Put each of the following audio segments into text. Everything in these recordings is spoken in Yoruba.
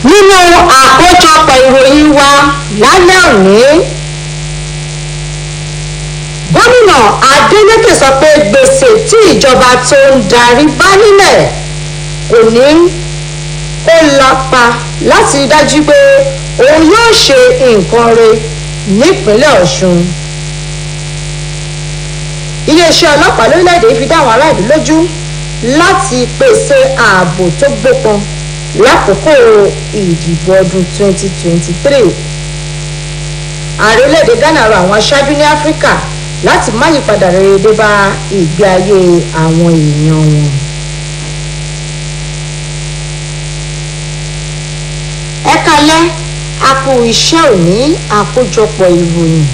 nínú àkójọpọ̀ ìròyìn wa lálẹ́ òní. Gómìnà Adeleke sọ pé gbèsè tí ìjọba tó ń darí bá nílẹ̀ kò ní kó lápá láti rí dájú pé òun yóò ṣe nǹkan rẹ̀ nípínlẹ̀ Ọ̀ṣun. Iléeṣẹ́ ọlọ́pàá lórílẹ̀‐èdè fi dá àwọn ará ìlú lójú láti pèsè ààbò tó gbópọn lákòókò ìdìbò ọdún 2023. Ààrẹ orílẹ̀‐èdè Ghana rọ àwọn aṣáájú ní Áfíríkà láti má yípadà rere dé bá ìgbé ayé àwọn èèyàn wọn. Ẹ kálẹ́, a kú iṣẹ́ òní. Àkójọpọ̀ ìròyìn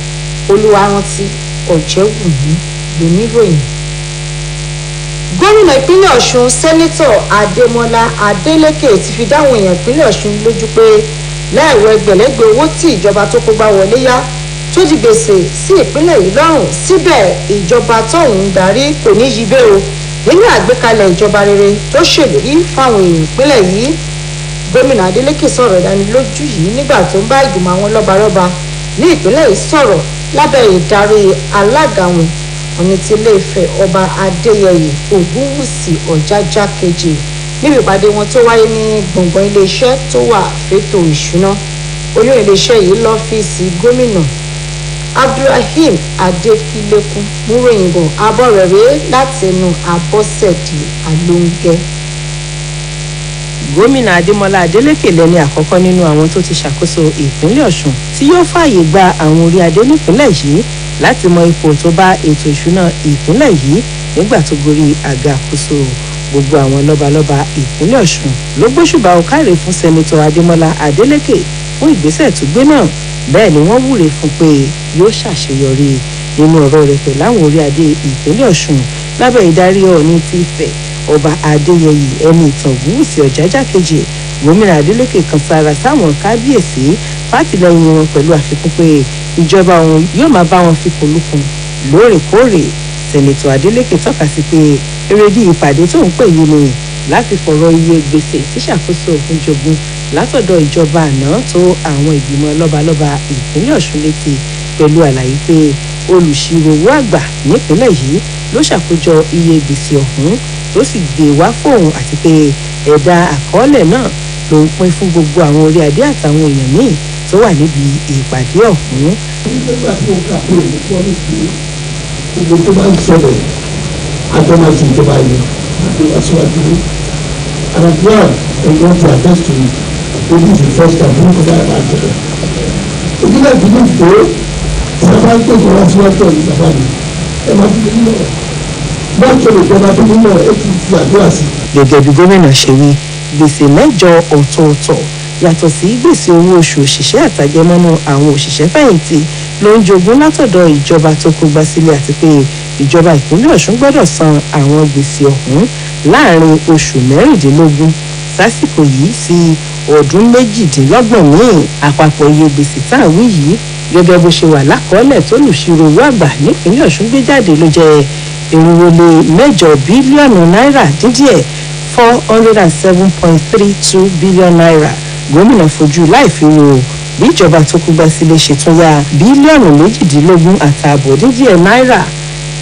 Olúwarántí Ọ̀jẹ̀wùmí lóníròyìn. Gómìnà ìpínlẹ̀ Ọ̀ṣun Sẹ́nẹ́tọ̀ Adémọ́lá Adélékè ti fi dáhùn èèyàn ìpínlẹ̀ Ọ̀ṣun lójú pé láìwọ ẹgbẹ̀lẹ́gbẹ̀ owó tí ìjọba tó kó gbá wọlé yá tó di gbèsè sí ìpínlẹ̀ yìí lọ́rùn, síbẹ̀ ìjọba tóun ń darí kò ní yí bẹ́ẹ̀ o nínú àgbékalẹ̀ ìjọba rere tó ṣèlérí fáwọn èèyàn ìpínlẹ̀ yìí. Gómìnà Adélékè sọ̀rọ̀ ìdánilójú yìí nígbà tó ń bá ìgbìmọ̀ àwọn lọ́balọ́ba ní ìpínlẹ̀ yìí sọ̀rọ̀ lábẹ́ ìdarí alága wọn ọ̀ní ti Ilé-Ifẹ̀ Ọba Adéyẹyè Ògúnwùsì Ọ̀jájá kejì níbi ìpàdé wọn tó wáyé ní gbọ̀ngàn iléeṣẹ́ tó wà fétò ìṣúná. Olórí iléeṣẹ́ yìí lọ́fíìsì gómìnà Abdulrahim Adéfilẹ́kùn múròyìn bọ̀ abọ́rẹ̀rẹ́ láti ẹnu Abọ́sẹ̀dé Alóńgẹ́. Gómìnà Adémọ́lá Adélékè lẹ́ni àkọ́kọ́ nínú àwọn tó ti ṣàkóso ìpínlẹ̀ Ọ̀ṣun tí yóò fààyè gba àwọn orí adé nípínlẹ̀ yìí láti mọ ipò tó bá ètò ìṣúná ìpínlẹ̀ yìí nígbà tó gorí àga àkóso. Gbogbo àwọn lọ́balọ́ba ìpínlẹ̀ Ọ̀ṣun ló gbóṣùbà ọ̀kárẹ̀ fún sẹ́nitọ̀ Adémọ́lá Adélékè fún ìgbésẹ̀ tó gbé náà. Bẹ́ẹ̀ ni wọ́n wúre fún pé yóò ṣàṣeyọrí nínú ọ̀rọ̀ rẹ̀ pẹ̀lú àwọn orí adé ìpínlẹ̀ Ọ̀ṣun lábẹ́ ìdarí Ọọ̀ni ti Ifẹ̀ Ọba Adéyẹyè ẹni ìtàn Ògúnwùsì Ọ̀jájá kejì. Gómìnà Adélékè kan sára sáwọn kábíyèsí fátìlẹ́yìn wọn pẹ̀lú àfikún pé ìjọba wọn yóò máa bá wọn fikùn lukùn lóòrèkóòrè. Sẹ́nitọ̀ Adélékè tọ́ka sí pé èrèdí ìpàdé tó ń pè yìí ni láti fọ̀rọ̀ iye gbèsè tí ṣàkóso òfin jogún látọ̀dọ̀ ìjọba àná tó àwọn ìgbìmọ̀ lọ́balọ́ba ìpínlẹ̀ Ọ̀ṣun létí pẹ̀lú àlàyé pé olùṣirò owó àgbà nípínlẹ̀ yìí ló ṣàkójọ iye gbèsè ọ̀hún tó sì gbé wá fóun àti pé ẹ̀dà àkọọ́lẹ̀ náà ló ń pín fún gbogbo àwọn orí adé àtàwọn èèyàn míì tó wà níbi ìpàdé ọ̀hún. nígbà tí wọ́n kà pé ìfọ́nì pé gbogbo tó bá ń ṣẹlẹ̀ àjọmọ̀sí ìjọba yìí àti aṣíwájú ní àdúrà ẹ̀yọ́ ti attest to it. This is the first time fún ọba ẹ̀ máa ṣẹlẹ̀. ìdílé ìdílé pé sábà ń pèsè wá síwájú ọ̀yìn bàbá mi ẹ máa fi nínú ẹ̀ bá ṣẹlẹ̀ ìjọba tó nínú ẹ̀ ti fi àdúrà sí. Gẹ́gẹ́ bí gómìnà ṣe wí, gbèsè 9 ọ̀tọ̀ọ̀tọ̀ yàtọ̀ sí gbèsè owó oṣù òṣìṣẹ́ àtàjẹmọ́nú àwọn òṣìṣẹ́ fẹ̀yìntì ló ń jogún látọ̀dọ̀ ìjọba tó kó gbá sílé àti pé ìjọba ìpínlẹ̀ Ọ̀ṣun gbọ́dọ̀ san àwọn gbèsè ọ̀hún láàrin oṣù 16 sásìkò yìí sí ọdún 28 míì. Àpapọ̀ iye gbèsè tá à ń wí yìí gẹ́gẹ́ bó ṣe wà lákọọ́lẹ̀ tó lùṣirò owó àgbà nípínlẹ̀ Ọ̀ṣun gbé jáde ló jẹ́ 408 bílíọ̀nù náírà dín díẹ̀ 407.32 bílíọ̀nù náírà. Gómìnà fojú láìfi wo bí ìjọba tó kú gbá sílé ṣètún ya bílíọ̀nù 18.5 dín díẹ̀ náírà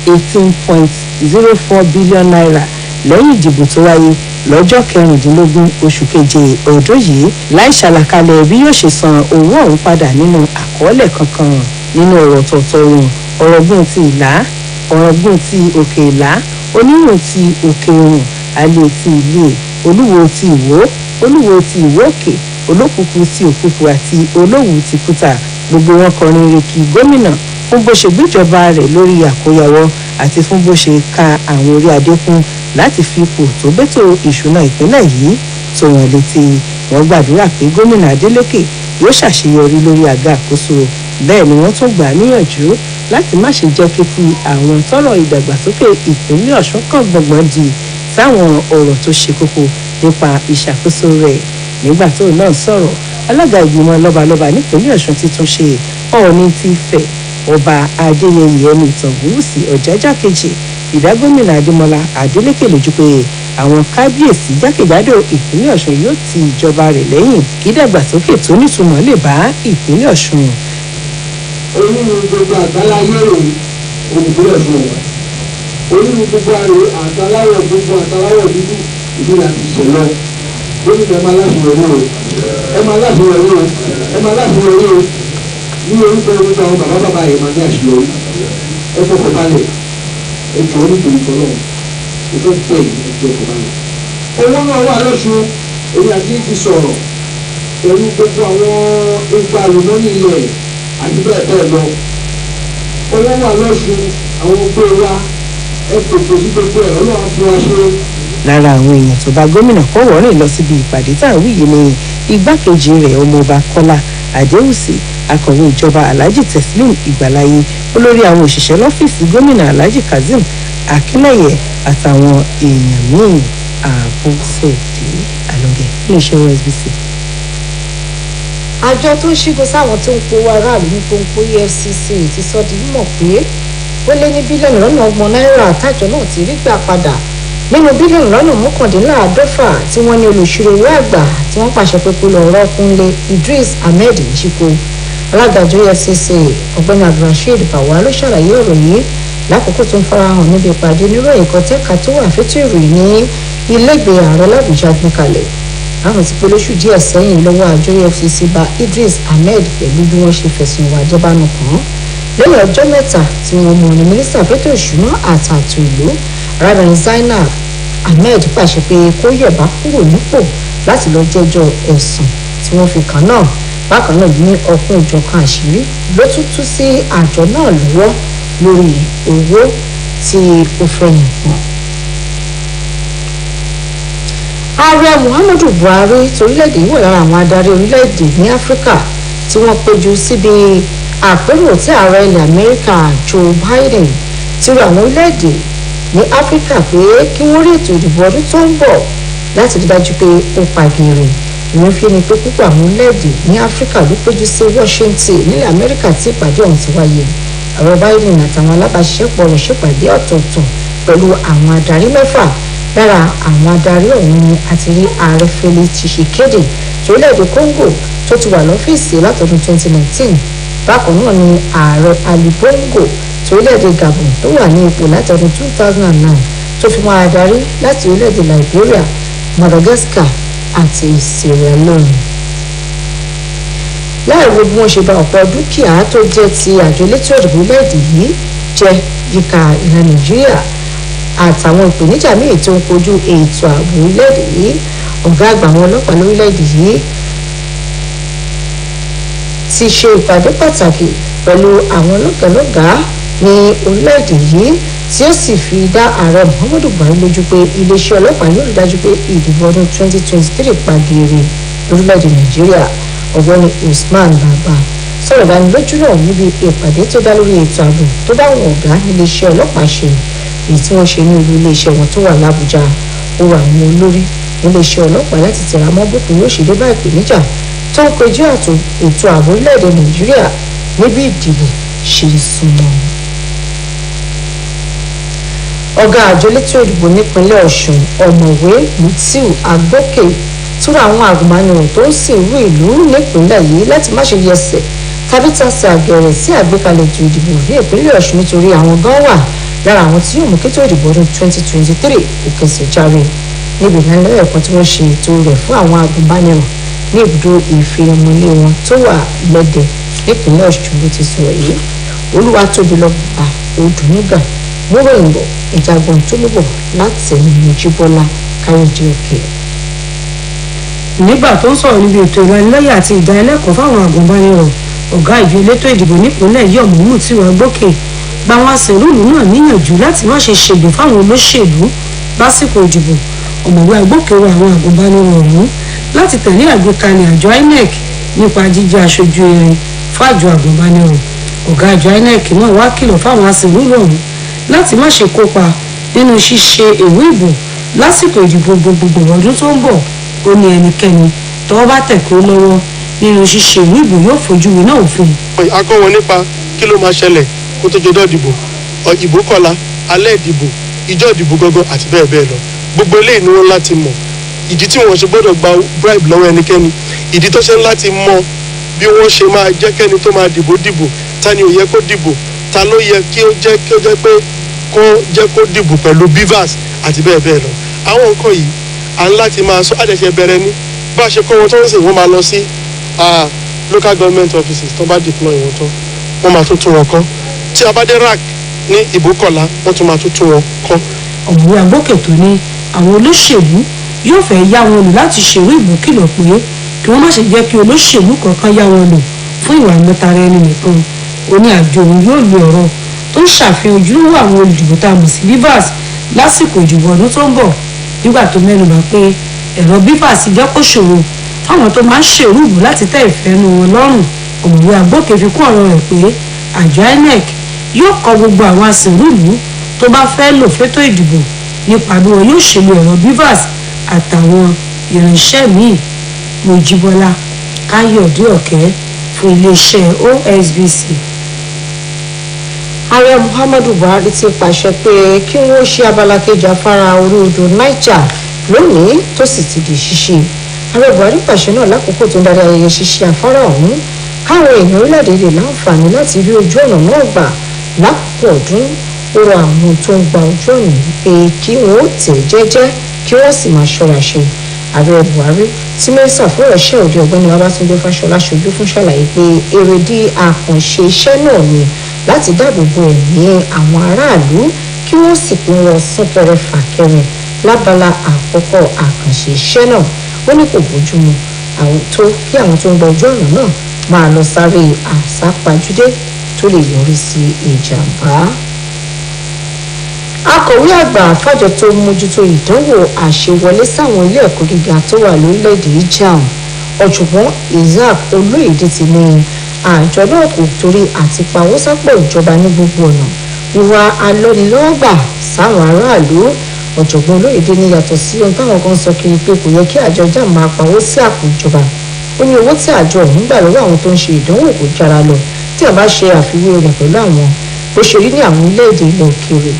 18.04 bílíọ̀nù náírà lẹ́yìn ìdìbò tó wáyé lọ́jọ́ 16 oṣù keje ọdún yìí láì ṣàlàkalẹ̀ bí yóò ṣe san owó ọ̀hún padà nínú àkọọ́lẹ̀ kankan. Nínú ọ̀rọ̀ tọ̀ọ̀tọ̀ wọn, ọ̀rọ̀gùn ti ìlà, ọ̀rọ̀gùn ti òkè ìlà, onírùn ti òkè òrùn, alẹ́ ti ilé, olúwo ti ìwó, olúwo ti ìwó òkè, olókùkù ti òkùkù àti olówù ti kúta. Gbogbo wọn kọrin rèkì gómìnà fún bó ṣe gbéjọba rẹ̀ lórí àkóyawọ́ àti fún bó ṣe ka àwọn orí adé kún láti fi ipò tó bẹ́tò ìṣúná ìpínlẹ̀ yìí tó wọn létí. Wọ́n gbàdúrà pé gómìnà Adélékè yóò ṣàṣeyọrí lórí àga àkóso. Bẹ́ẹ̀ ni wọ́n tún gbà á níyànjú láti má ṣe jẹ́ kí ti àwọn tọ́rọ̀ ìdàgbàsókè ìpínlẹ̀ Ọ̀ṣun kan gbọ̀ngbọ̀n di sáwọn ọ̀rọ̀ tó ṣe kókó nípa ìṣàkóso rẹ̀. Nígbà tó náà sọ̀rọ̀, alága ìgbìmọ̀ lọ́balọ́ba nípínlẹ̀ Ọ̀ṣun ti tún ṣe Ọọ̀ni ti Ifẹ̀ Ọba Adéyẹyè ẹni ìtàn Ògúnwùsì Ọ̀jájá kejì ìdá gómìnà Adémọ́lá Adélékè lójú pé àwọn kábíyèsí jákèjádò ìpínlẹ̀ Ọ̀ṣun yóò ti ìjọba rẹ̀ lẹ́yìn kí dàgbàsókè tó nítumọ̀ lè bá ìpínlẹ̀ Ọ̀ṣun. onírú gbogbo àgbáláyé rè olùpínlẹ̀ Ọ̀ṣun wà onírú gbogbo àrè àtàláwọ̀ gbogbo àtàláwọ̀ dúdú ìdí láti ṣẹlẹ̀ gómìnà ẹ máa láṣeyọrí o ẹ máa láṣeyọrí o ẹ máa láṣeyọrí o ní orúkọ gbogbo àwọn bàbá yẹn máa ní àṣeyọrí ẹ fọkàn balẹ̀ ẹ jọ nítorí tọ́lọ́ ẹ fẹ́ bẹ́ẹ̀ ẹ jọ fọkàn balẹ̀. owó náà wà lọ́sùn èyí àti ti sọ̀rọ̀ pẹ̀lú gbogbo àwọn nǹkan àlùmọ́nì ilẹ̀ àti bẹ́ẹ̀ bẹ́ẹ̀ lọ. owó wà lọ́sùn àwọn gbé wa ẹ pèsè sí gbogbo ẹ̀ ọlọ́run fún wa ṣe. lára àwọn èèyàn tó bá gómìnà Kọ́wọ̀ọ́rìn lọ síbi ìpàdé tá à ń wí yìí ni igbákejì rẹ̀ ọmọọba Kọ́lá Adéwùsì, akọ̀wé ìjọba Alhaji Teslim Ìgbàláyé, olórí àwọn òṣìṣẹ́ lọ́fíìsì gómìnà Alhaji Kazeem Akínlẹ́yẹ àtàwọn èèyàn míì. Àbọ̀sẹ̀dé Àlọ́gẹ̀ fún iṣẹ́ Osbc. àjọ tó ń ṣígun sáwọn tó ń powó aráàlú ní pọ́npọ́ EFCC ti sọ di mímọ̀ pé ó lé ní bílíọ̀nù lọ́nà ọgbọ̀n náírà tájọ náà ti rí gbà padà nínú bílíọ̀nù lọ́nà mọ́kàndínláàádọ́fà tí wọ́n ní olùṣirò owó àgbà tí wọ́n pàṣẹ pé kó lọ rọ́ọ̀kúnlé Idris Ahmed Nchiko. alága àjọ EFCC ọ̀gbẹ́ni Abdulrasheed Bawá ló ṣàlàyé ọ̀rọ̀ yìí lákòókò tó ń farahàn níbi ìpàdé oníròyìn kan tẹ́ka tó wà fétò ìròyìn ní ilégbèé ààrẹ l'Àbújá gbé kalẹ̀. àwọn ti pé lóṣù díẹ̀ sẹ́yìn lọ́wọ́ àjọ EFCC bá Idris Ahmed pẹ̀lú bí wọ́n ṣe fẹ̀sùn ìwà àjẹbánu kàn án. lẹ́yìn ọjọ́ mẹ́ta tí wọ́n mú ní mínísítà fétò ìṣúná àtàtò ìlú arábìnrin Zainab Ahmed pàṣẹ pé kó yẹ̀bá kúrò nípò láti lọ jẹ́jọ́ ẹ̀sùn tí wọ́n fi kàn náà. bákan náà ní ọkùn ìjọkan àṣírí ló tún tú sí àjọ náà lọ́wọ́ lórí owó tí ó fẹ́ nìkan. ààrẹ Muhammadu Buhari torílẹ̀-èdè yìí wà lára àwọn adarí orílẹ̀-èdè ní Áfíríkà tí wọ́n péjú síbi àpérò tí ààrẹ ilẹ̀ Amẹ́ríkà Joe Biden ti rọ àwọn orílẹ̀-èdè ní Áfíríkà pé kí wọ́n rí ètò ìdìbò ọdún tó ń bọ̀ láti rí dájú pé ó pagere. ìwọ́n fi ni pé púpọ̀ àwọn orílẹ̀-èdè ní Áfíríkà ló péjú sí Washington nílẹ̀ Amẹ́ríkà tí ìpàdé ọ̀hún ti wáyé. ààrẹ Biden àtàwọn alábàáṣiṣẹ́pọ̀ rẹ̀ ṣèpàdé ọ̀tọ̀ọ̀tọ̀ pẹ̀lú àwọn adarí mẹ́fà. lára àwọn adarí ọ̀hún ni a ti rí ààrẹ Félix Tshisekedi torílẹ̀-èdè Congo tó ti wà lọ́fíìsì látọdún 2019. bákan náà ni ààrẹ Ali Bongo torílẹ̀-èdè Gabon tó wà ní ipò látọdún 2009 tó fi mọ́ adarí láti orílẹ̀-èdè Liberia, Madagascar àti Sierra Leone. láì wo bí wọ́n ṣe bà ọ̀pọ̀ dúkìá tó jẹ́ ti àjọ elétò ìdìbò orílẹ̀-èdè yìí jẹ́ yíká ilẹ̀ Nàìjíríà àtàwọn ìpèníjà míì tó ń kojú ètò ààbò orílẹ̀-èdè yìí, ọ̀gá àgbà àwọn ọlọ́pàá lórílẹ̀-èdè yìí ti ṣe ìpàdé pàtàkì pẹ̀lú àwọn lọ́gàálọ́gàá ní orílẹ̀-èdè yìí tí ó sì fi dá ààrẹ Muhammadu Buhari lójú pé iléeṣẹ́ ọlọ́pàá yóò rí dájú pé ìdìbò ọdún 2023 pagere lórílẹ̀-èdè Nàìjíríà. ọ̀gbẹ́ni Usman Baba sọ̀rọ̀ ìdánilójú náà níbi ìpàdé tó dá lórí ètò ààbò tó bá àwọn ọ̀gá níléeṣẹ́ ọlọ́pàá ṣe èyí tí wọ́n ṣe ní olú iléeṣẹ́ wọn tó wà l'Àbújá. ó rọ àwọn olórí níléeṣẹ́ ọlọ́pàá láti tẹ̀ra mọ́ bókun yóò ṣe dé bá ìpèníjà tó ń kojú ètò ààbò orílẹ̀-èdè Nàìjíríà níbi ìdìbò ṣe súnmọ́. ọ̀gá àjọ elétò ìdìbò nípínlẹ̀ Ọ̀ṣun ọ̀mọ̀wé Mutiu Agbókè túra àwọn àgùnbánirọ̀ tó ń sìnrú ìlú nípínlẹ̀ yìí láti má ṣe yẹsẹ̀ tàbí tasẹ̀ àgẹ̀rẹ̀ sí àgbékalẹ̀ ètò ìdìbò ní ìpínlẹ̀ Ọ̀ṣun nítorí àwọn gan wà lára àwọn tí yóò mú kétò ìdìbò ọdún 2023 kó kẹsẹ̀ járe. níbi ìdánilẹ́yọ̀ kan tí wọ́n ṣe ètò rẹ̀ fún àwọn àgùnbánirọ̀ ní ibùdó ìfìrìmọ̀lé wọn tó wà lẹ́dẹ̀ nípínlẹ̀ Ọ̀ṣun ló ti sọ̀rọ̀ yìí. Olúwatóbilọ́ba Odùnígà múròyìn bọ̀ ìjàgbọ̀n tó níbọ̀ láti ẹ̀yìn Mojíbọ́lá Káyọ̀dé Òkè. nígbà tó ń sọ̀rọ̀ níbi ètò ìlanilọ́yẹ̀ àti ìdánilẹ́kọ̀ọ́ fáwọn àgùnbánirọ̀ ọ̀gá ìjọ elétò ìdìbò nípínlẹ̀ yìí ọ̀mọ̀mú tí wàá gbókè gba àwọn aṣèrúlù náà níyànjú láti má ṣe ṣègbè fáwọn olóṣèlú lásìkò ìdìbò. ọ̀mọ̀wé Agbókè rọ àwọn àgùnbánirọ̀ ọ̀hún láti tẹ̀lé àgbékalẹ̀ àjọ INEC nípa jíjẹ́ aṣojú erin fún àjọ àgùnbánirọ̀. ọ̀gá àjọ INEC náà wá kìlọ̀ fáwọn aṣèrúlù ọ̀hún láti má ṣe kópa nínú ṣíṣe èwe ìbò lásìkò ìdìbò gbogbogbò ọdún tó ń bọ̀. ó ní ẹnikẹ́ni tọ́wọ́ bá tẹ̀ kó lọ́wọ́ nínú ṣíṣe ìwé ìbò yóò fojú winá òfin. a kọ́ wọn nípa kí ló máa ṣẹlẹ̀ kó tó jọjọ́ ìdìbò ìbò kọ̀la alẹ́ ìdìbò ìjọ ìdìbò gangan àti bẹ́ẹ̀ bẹ́ẹ̀ lọ gbogbo eléyìí ni wọ́n láti mọ̀ ìdí tí wọ́n ṣe gbọ́dọ̀ gba bribe lọ́wọ́ ẹnikẹ́ni ìdí tó ṣe ń láti mọ bí wọ́n ṣe máa jẹ́ kẹ́ni tó máa dìbò ta ni ò yẹ kó dìbò ta ló yẹ kí ó jẹ́ pé kó dìbò pẹ̀lú bivas àti bẹ́ẹ̀ bẹ́ẹ̀ lọ àwọn nǹkan yìí à ń láti máa sọ àdẹ̀ṣẹ̀ bẹ̀rẹ̀ ní bá a ṣe kọ́ wọn tó ń sìn wọ́n máa lọ sí local government offices tó bá deploy wọn tán wọ́n máa tún wọn kọ́ tí a bá dé rack ní ìbókọ̀lá wọ́n tún máa tún wọn kọ́. ọ̀mọ̀wé agbókè tó ní àwọn olóṣèlú yóò fẹ́ yá wọn lò láti ṣèrú ìbò kìlọ̀ pé kí wọ́n má ṣe jẹ́ kí olóṣèlú kankan yá wọn lò fún ìwà ìmọ̀tara ẹni nìkan ó ní àjọ òun yóò lo ẹ̀rọ tó ń ṣàfihàn ojúlówó àwọn olùdìbò tá a mọ̀ sí bivas lásìkò ìdìbò ọdún tó ń bọ̀ nígbà tó mẹ́nuba pé ẹ̀rọ bivas jẹ́ kó ṣòro fáwọn tó máa ń ṣèrú ìbò láti tẹ́ ìfẹ́ nu wọn lọ́rùn ọ̀mọ̀wé agbókè fi kún ọ̀rọ̀ rẹ̀ pé àjọ INEC yóò kọ gbogbo àwọn aṣèrúlù tó bá fẹ́ lò fétò ìdìbò nípa bí wọn yóò ṣe lo ẹ̀rọ bivas àtàwọn ìrìnsẹ̀ míì Mojíbọ́lá Káyọ̀dé Ọ̀kẹ́ fún iléeṣẹ́ OSBC. ààrẹ Muhammadu Buhari ti pàṣẹ pé kí wọ́n ṣe abala kejì afárá orí odò Niger lónìí tó sì ti di ṣíṣe. ààrẹ Buhari pàṣẹ náà lákòókò tó ń darí ayẹyẹ ṣíṣe afárá ọ̀hún káwọn èèyàn orílẹ̀-èdè lè láǹfààní láti rí ojú ọ̀nà náà gbà lákòókò ọdún ó rọ àwọn tó ń gba ojú ọ̀nà yìí pé kí wọ́n ó tẹ̀ jẹ́jẹ́ kí wọ́n sì máa ṣọ́ra ṣe. ààrẹ Buhari tí mínísítà fọ́rọ̀ iṣẹ́ òde ọ̀gbẹ́ni Babátúndé Fáṣọlá ṣojú fún ṣàlàyé pé èrèdí àkànṣe iṣẹ́ náà ni láti dáàbò bo ẹ̀mí àwọn aráàlú kí wọ́n sì pín wọn súnkẹrẹ fàkẹrẹ lábala àkọ́kọ́ àkànṣe iṣẹ́ náà ó ní kò bójúmu kí àwọn tó ń gba ojú ọ̀nà náà máa lọ sáré àsápajúdé tó lè yọrí sí ìjàmbá. akọ̀wé àgbà fàjọ tó ń mójútó ìdánwò àṣewọlé sáwọn ilé ẹ̀kọ́ gíga tó wà lórílẹ̀‐èdè JAMB ọ̀jọ̀gbọ́n Isaac Olóyèdè ti ní àjọ náà kò torí àti pawó sápò ìjọba ní gbogbo ọ̀nà wíwá alọ́nilọ́wọ́gbà sáwọn aráàlú. ọ̀jọ̀gbọ́n Olóyèdè ní yàtọ̀ sí ohun táwọn kan sọ kiri pé kò yẹ kí àjọ JAMB máa pawó sí àpò ìjọba ó ní owó tí àjọ ọ̀hún gbà lọ́wọ́ àwọn tó ń ṣe ìdánwò kò jára lọ tí a bá ṣe àfiwé rẹ̀ pẹ̀lú àwọn bó ṣe rí ní àwọn orílẹ̀-èdè ilẹ̀ òkèèrè.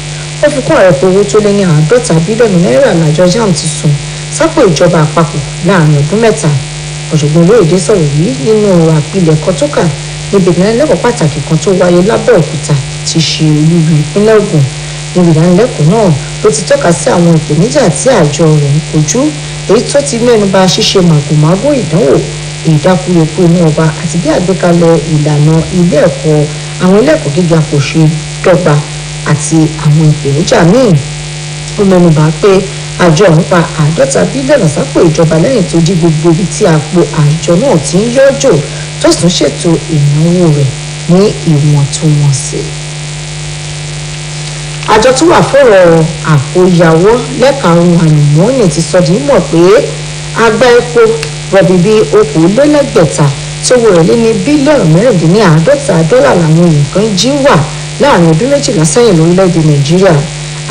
ó fi kún ààrẹ pé owó tó lé ní 50 bílíọ̀nù náírà làjọ JAMB ti sùn sápò ìjọba àpapọ̀ láàrin ọdún mẹ́ta. ọ̀jọ̀gbọ́n Olóyèdè sọ̀rọ̀ yìí nínú àpilẹ̀kọ tó kà níbi ìdánilẹ́kọ̀ọ́ pàtàkì kan tó wáyé lábẹ́òkúta ti ṣe olúlu ìpínlẹ̀ Ògùn. níbi ìdánilẹ́kọ̀ọ́ náà ló ti tọ́ka sí àwọn ìpèníjà tí àjọ rẹ̀ ń kojú èyí tó ti mẹ́nuba ṣíṣe màgòmágó ìdánwò ìdákúrekú inú ọba àti bí àgbékalẹ̀ ìlànà ilé ẹ̀kọ́ gíga kò ṣe dọ́gba àti àwọn ìpèníjà míì. ó mẹ́nubà pé àjọ ọ̀hún pa 50 bílíọ̀nù sápò ìjọba lẹ́yìn tó jí gbogbo ibi tí àpò àjọ náà ti ń yọ́jò tó sì ń ṣètò ìnáwó rẹ̀ ní ìwọ̀ntúnwọ̀nsì. àjọ tó wà fọ̀rọ̀ àkóyawọ́ lẹ́ka ohun àlùmọ́ọ́nì ti sọ di mọ̀ pé àgbá epo rọ̀bì bíi okòólélẹ́gbẹ̀ta tó wọ rẹ̀ lé ní bílíọ̀nù $56 làwọn èèyàn kan jí wà láàrin ọdún 12 sẹ́yìn lórílẹ̀‐èdè Nàìjíríà.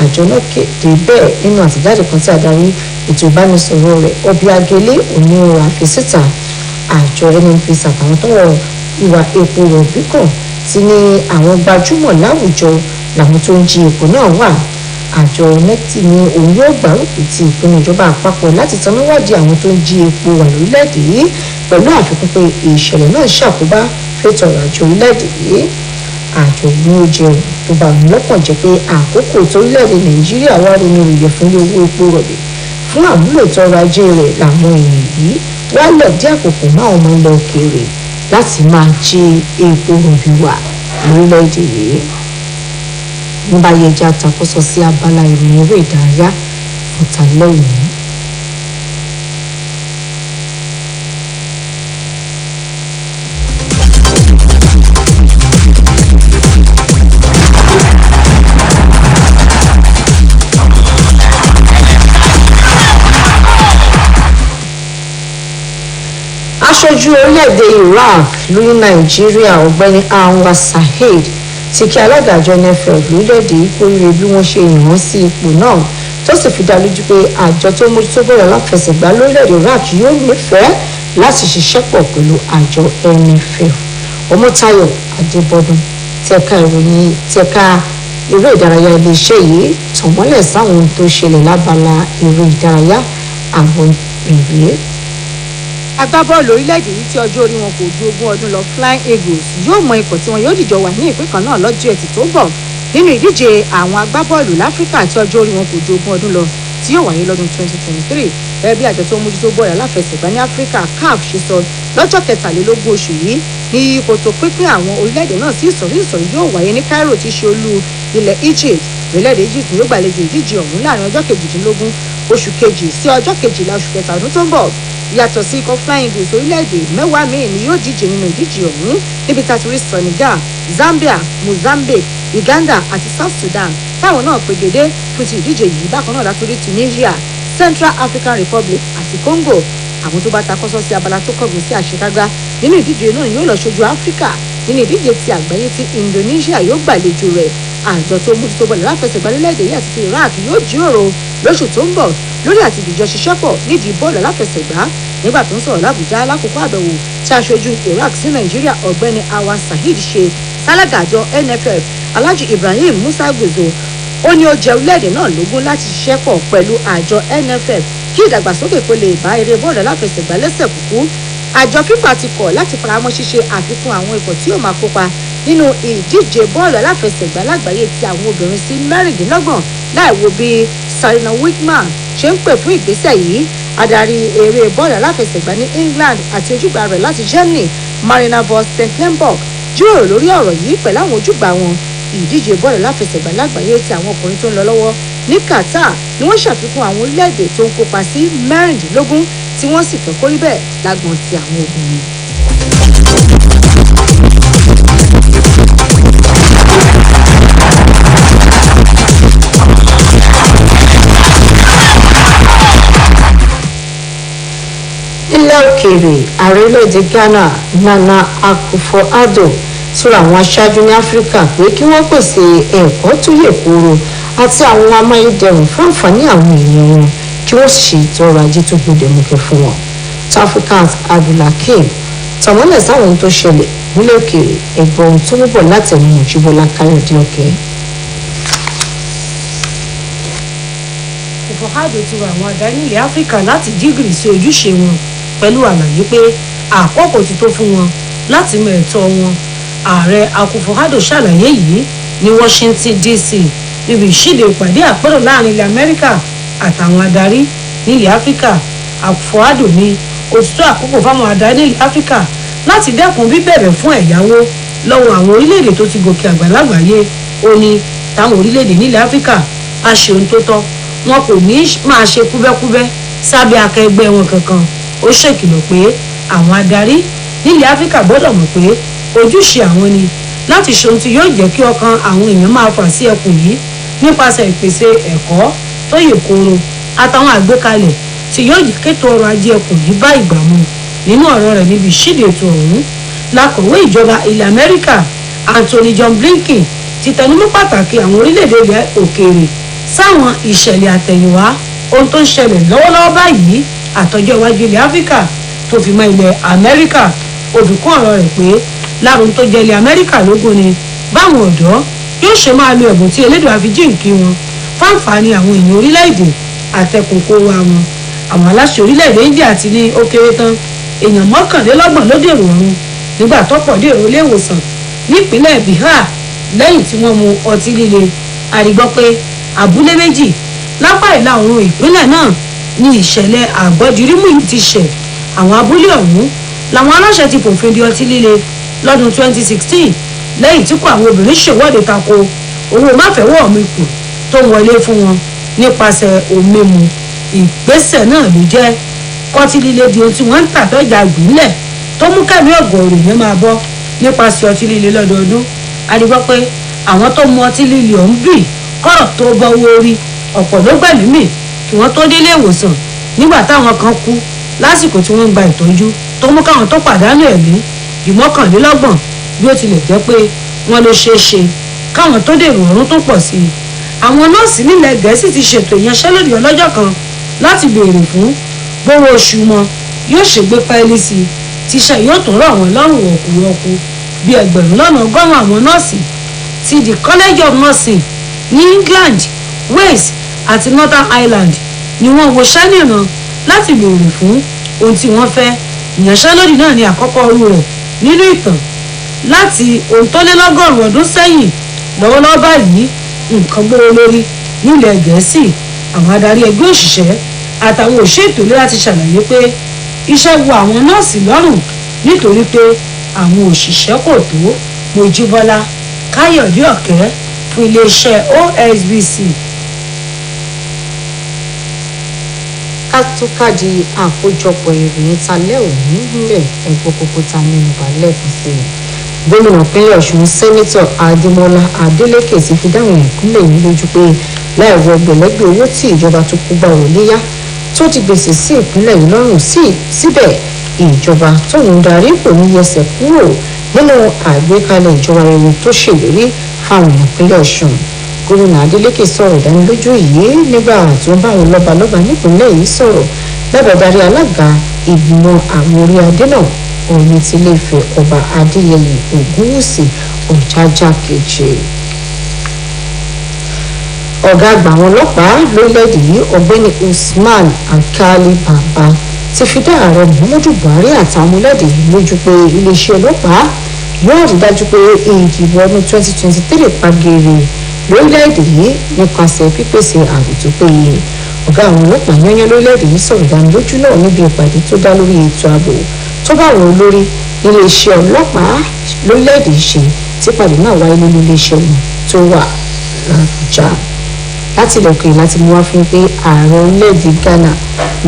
àjọ náà kéde bẹ́ẹ̀ nínú àtẹ̀jáde kan tí adarí ètò ìbánisọ̀rọ̀ rẹ̀ Obiageli Oníhòòhò fi síta. àjọ NNPC àtàwọn tọ́rọ̀ ìwà epo rọ̀bì kan ti ní àwọn gbajúmọ̀ láwùjọ làwọn tó ń jí epo náà wà. àjọ nẹ́tì ní òun yóò gbárùkù ti ìpinnu ìjọba àpapọ̀ láti tanáwádìí àwọn tó ń jí epo wà lórílẹ̀‐èdè yìí pẹ̀lú àfikún pé ìṣẹ̀lẹ̀ náà ṣàkóbá fẹ́tọ̀ ọrọ̀ ajé orílẹ̀‐èdè yìí. àjọ ìgbìmọ̀ jẹ́ tó bá wọn lọ́kàn jẹ́ pé àkókò torílẹ̀‐èdè Nàìjíríà wá ronú ròyẹ̀ fún ilé owó epo rọ̀bì fún àmúlò ètò ọrọ̀ ajé rẹ̀ làwọn èèyàn yìí wá lọ̀dí àkókò máa ọmọ ilẹ̀ òkèèrè láti máa jí epo rọ̀bì wà lórílẹ̀‐èdè yìí. ní báyìí ẹja àtàkóso sí abala ìròyìn eré ìdárayá fúntàlẹ́ òní. aṣojú orílẹ̀-èdè Iraq lórí Nàìjíríà ọ̀gbẹ́ni Anwar Saheed ti kí alága àjọ NFF lórílẹ̀‐èdè yìí kú oríire bí wọ́n ṣe yàn án sí ipò náà tó sì fi dá lójú pé àjọ tó mójútó bọ́ọ̀lù aláfẹsẹ̀gbá lórílẹ̀‐èdè Iraq yóò nífẹ̀ẹ́ láti ṣiṣẹ́ pọ̀ pẹ̀lú àjọ NFF. Ọmọ́táyọ̀ Adébọ́dún tẹ̀ka ìròyìn tẹ̀ka eré ìdárayá iléeṣẹ́ yìí tàn mọ́lẹ̀ sáwọn ohun tó ṣẹlẹ̀ lábala eré ìdárayá àwọn rèé. agbábọ́ọ̀lù orílẹ̀-èdè yìí tí ọjọ́ orí wọn kò ju 20 ọdún lọ Flying Eagles yóò mọ ikọ̀ tí wọn yóò dìjọ wà ní ìpín kan náà lọ́jọ́ ẹtì tó ń bọ̀ nínú ìdíje àwọn agbábọ́ọ̀lù láfíríkà tí ọjọ́ orí wọn kò ju 20 ọdún lọ tí yóò wáyé lọ́dún 2023 gẹ́gẹ́ bí àjọ tó ń mójútó bọ́ọ̀lù aláfẹsẹ̀gbá ní áfíríkà CAF ṣe sọ lọ́jọ́ kẹtàlélógún oṣù yìí ní kòtò pínpín àwọn orílẹ̀-èdè náà sí ìsọ̀rí yóò wáyé ní Cairo tí í ṣe olú ilẹ̀ Egypt orílẹ̀-èdè Egypt yóò gbàlejò ìdíje ọ̀hún láàrin ọjọ́ 18 oṣù kejì sí ọjọ́ 12 oṣù kẹta ọdún tó ń bọ̀ yàtọ̀ sí ikọ̀ Flying Eagles orílẹ̀-èdè mẹ́wàá míì ni yóò díje nínú ìdíje ọ̀hún níbi tá a ti rí Senegal, Zambia, Mozambique, Uganda àti South Sudan táwọn náà pegedé fún ti ìdíje yìí bákan náà látòrí Tunisia, Central African Republic àti Congo àwọn tó bá takọ́sọ́ sí abala tó kọ́gùn sí àṣekágbá nínú ìdíje náà yóò lọ ṣojú Áfíríkà nínú ìdíje ti àgbáyé tí Indonesia yóò gbàlejò rẹ̀ àjọ tó mójútó bọ́ọ̀lù aláfẹsẹ̀gbá nílẹ̀-èdè yìí àti ti Iraq yóò jíròrò lóṣù tó ń bọ̀ lórí àti ìdíjọ ṣiṣẹ́ pọ̀ nídìí bọ́ọ̀lù aláfẹsẹ̀gbá nígbà tó ń sọ̀rọ̀ l'Àbújá lákòókò àbẹ̀wò tí aṣojú Iraq sí Nàìjíríà ọ̀gbẹ́ni Awan Saheed ṣe sálága àjọ NFF Alhaji Ibrahim Musa Gwezo ó ní ó jẹ orílẹ̀-èdè náà lógún láti ṣiṣẹ́ pọ̀ pẹ̀lú àjọ NFF kí ìdàgbàsókè kó lè bá eré bọ́ọ̀lù aláfẹsẹ̀gbá lẹ́sẹ̀ kúkú àjọ FIFA ti kọ̀ láti faramọ́ ṣíṣe àfikún àwọn ikọ̀ tí yóò máa kópa nínú ìdíje bọ́ọ̀lù aláfẹsẹ̀gbá lágbàáyé ti àwọn obìnrin sí 26 láì wo bí Sarina Wickman ṣe ń pè fún ìgbésẹ̀ yìí adarí eré bọ́ọ̀lù aláfẹsẹ̀gbá ní England àti ojúgbà rẹ̀ láti Germany Marina Voss-Tecklenburg jíròrò lórí ọ̀rọ̀ yìí pẹ̀lú àwọn ojúgbà wọn ìdíje bọ́ọ̀lù aláfẹsẹ̀gbá lágbàáyé ti àwọn ọkùnrin tó ń lọ lọ́wọ́ ní Qatar ni wọ́n ṣàfikún àwọn orílẹ̀-èdè tó ń kópa sí 16 tí wọ́n sì fẹ́ kórí bẹ́ẹ̀ lágbọ̀n ti àwọn obìnrin. nílẹ̀ òkèèrè ààrẹ orílẹ̀-èdè Ghana Nana Akufo-Addo sọ̀rọ̀ àwọn aṣáájú ní Áfíríkà pé kí wọ́n pèsè ẹ̀kọ́ tó yè kooro àti àwọn amáyédẹrùn fún àǹfààní àwọn èèyàn wọn kí wọ́n sì ṣètò ọrọ̀ ajé tó gbòdẹ̀mùkẹ́ fún wọn. Africans Abdulhakeem tọ̀mọ́lẹ̀ sáwọn ohun tó ṣẹlẹ̀ nílẹ̀ òkèèrè ẹ̀gbọ́n ohun tó ń bọ̀ látẹnu Mojúbọ́lá Káyọ̀dé ọ̀kẹ́. Akufo-Addo ti rọ àwọn adarí ilẹ̀ Áfíríkà láti jígìrì sí ojúṣe wọn pẹ̀lú àlàyé pé àkókò ti tó fún wọn láti mọ ẹ̀tọ́ wọn. Ààrẹ Akufo-Addo ṣàlàyé yìí ní Washington DC níbi ìṣíde ìpàdé àpérò láàrin ilẹ̀ Amẹ́ríkà àtàwọn adarí nílẹ̀ Áfíríkà. Akufo-Addo ní òtítọ́ àkókò fáwọn adarí nílẹ̀ Áfíríkà láti dẹ́kun bíbẹ̀bẹ̀ fún ẹ̀yáwó lọ́wọ́ àwọn orílẹ̀-èdè tó ti gòkè àgbà lágbàáyé. Ó ní táwọn orílẹ̀-èdè nílẹ̀ Áfíríkà bá ṣe ohun tó tọ́ wọn kò ní máa ṣe kúbẹ́kúbẹ́ sábẹ́ akẹgbẹ́ wọn kankan. Ó ṣèkìlọ̀ pé àwọn adarí nílẹ̀ Áfíríkà gbọ́dọ̀ mọ̀ pé ojúṣe àwọn ni láti ṣe ohun tí yóò jẹ́ kí ọkàn àwọn èèyàn máa fà sí ẹkùn yìí nípasẹ̀ ìpèsè ẹ̀kọ́ tó yè kooro àtàwọn àgbékalẹ̀ tí yóò jẹ́ kétò ọrọ̀ ajé ẹkùn yìí bá ìgbà mu. Nínú ọ̀rọ̀ rẹ̀ níbi ìṣíde ètò ọ̀hún lákọ̀wé ìjọba ilẹ̀ Amẹ́ríkà Anthony John Blinken ti tẹnumọ́ pàtàkì àwọn orílẹ̀-èdè ilẹ̀ òkèèrè sáwọn ìṣẹ̀lẹ̀ àtẹ̀yìnwá ohun tó ń ṣẹlẹ̀ lọ́wọ́lọ́wọ́ báyìí àtọjọ́ iwájú ilẹ̀ Áfíríkà tó fi mọ́ ilẹ̀ Amẹ́ríkà. Òdùkún ọ̀rọ̀ rẹ̀ pé lárun tó jẹ́ ilẹ̀ Amẹ́ríkà lógún ni báwọn ọ̀dọ́ yóò ṣe máa lo ẹ̀bùn tí Elédùà fi jíǹkí wọn fáǹfààní àwọn èèyàn orílẹ̀-èdè àtẹkùnkó wa wọn. Àwọn aláṣẹ orílẹ̀-èdè India ti ní ó kéré tán èèyàn 21 ló dèrò ọ̀run nígbà tọ́pọ̀ dèrò ilé ìwòsàn nípínlẹ̀ Bihar lẹ́yìn tí wọ́n mu ọtí líle. Àrígbọ́ pé abúlé méjì lápá ìlà oòrùn ìpínlẹ̀ náà ní ìṣẹ̀lẹ̀ àgbọ̀dìrímù yìí ti ṣẹ̀. Àwọn abúlé ọ̀hún làwọn aláṣẹ ti fòfin de ọtí líle lọ́dún 2016 lẹ́yìn tí kò àwọn obìnrin ṣèwọ́de tako owó máfẹ̀wọ́ mi kù tó wọlé fún wọn nípasẹ̀ òmìmù. Ìgbésẹ̀ náà ló jẹ́ kọ́tí líle di ohun tí wọ́n ń tà lọ́jà gbìnlẹ̀ tó mú kẹ́mi ọ̀gọ̀ọ̀rọ̀ yẹn máa bọ́ nípasẹ̀ ọtí líle lọ́dọọdún. Àrígbọ́ pé àwọn tó mu ọtí líle ọ̀hún bì kọ́rọ̀ tó bọ́ owó orí ọ̀pọ̀ ló gbẹ̀mí mì kí wọ́n tó délé ìwòsàn nígbà táwọn kan kú lásìkò tí wọ́n ń gba ìtọ́jú tó mú káwọn tó pàdánù ẹ̀mí di 21 bí ó tilẹ̀ jẹ́ pé wọ́n ló ṣeé ṣe káwọn tó dèrò ọ̀run tó pọ̀ sí i. Àwọn nọ́ọ̀sì nílẹ̀ Gẹ̀ẹ́sì ti ṣètò ìyanṣẹ́lódì ọlọ́jọ́ kan láti béèrè fún gbówó oṣù wọn yóò ṣègbè pẹ́ẹ́lí sí i tíṣẹ́ yóò tún rọ̀ wọ́n lọ́rùn ọ̀kùnrọ̀kù bí 1,100 àwọn nọ́ọ̀sì ti the College of Nursing ní England, Wales àti Northern Ireland ni wọ́n wo ṣánìràn láti béèrè fún ohun tí wọ́n fẹ́. ìyanṣẹ́lódì náà ni àkọ́kọ́ ọrú rẹ̀ nínú ìtàn láti ohun tó lé lọ́gọ́rùn-ún ọdún sẹ́yìn. lọ́wọ́lọ́wọ́ báyìí nǹkan gbówó lórí nílẹ̀ Gẹ̀ẹ́sì. àwọn adarí ẹgbẹ́ òṣìṣẹ́ àtàwọn òṣèlú ìlera ti ṣàlàyé pé iṣẹ́ wo àwọn nọ́ọ̀sì lọ́rùn nítorí pé àwọn òṣìṣẹ́ kò tó. Mojíbọ́lá Káyọ̀dé Ọ̀kẹ́ fún iléeṣẹ́ OSBC. ká tó káàdì àkójọpọ̀ ìròyìn talẹ́ òní nílẹ̀ ẹ̀gbọ́n kókó ta mẹ́nu bà lẹ́ẹ̀kan sí i. gómìnà ìpínlẹ̀ Ọ̀ṣun sẹ́nitọ̀ Adémọ́lá Adélékè ti fi dáhùn ìpínlẹ̀ yìí lójú pé láì wọ gbẹ̀lẹ́gbẹ̀ owó tí ìjọba tó kó gbà wọlé yá tó ti gbèsè sí ìpínlẹ̀ yìí lọ́rùn síbẹ̀ ìjọba tó ń darí kò ní yẹsẹ̀ kúrò nínú àgbékalẹ̀ ìjọba rere tó ṣèlérí fáwọn ìpínlẹ̀ Ọ̀ṣun. gómìnà Adélékè sọ̀rọ̀ ìdánilójú yìí nígbà tó ń bá àwọn lọ́balọ́ba nípìnlẹ̀ yìí sọ̀rọ̀ lábẹ́darí alága ìgbìmọ̀ àwọn orí adé náà Ọọ̀ni ti Ilé-Ifẹ̀ ọba Adéyẹyè Ògúnwùsì Ọ̀jájá kejì. ọ̀gá àgbà àwọn ọlọ́pàá lórílẹ̀‐èdè yìí ọ̀gbẹ́ni Usman Alkali Baba ti fi dá ààrẹ Muhammadu Buhari àtàwọn orílẹ̀‐èdè yìí lójú pé iléeṣẹ́ ọlọ́pàá yóò rí dájú pé ìdìbò ọdún 2023 pagere lórílẹ̀‐èdè yìí nípasẹ̀ pípèsè ààbò tó péye. ọ̀gá àwọn ọlọ́pàá yányán lórílẹ̀‐èdè yìí sọ̀rọ̀ ìdánilójú náà níbi ìpàdé tó dá lórí ètò ààbò tó bá àwọn olórí iléeṣẹ́ ọlọ́pàá lórílẹ̀‐èdè yìí ṣe tí ìpàdé náà wáyé nínú iléeṣẹ́ wọn tó wà l'Àbújá. láti ilẹ̀ òkèèrè láti mú wá fún pé ààrẹ orílẹ̀‐èdè Ghana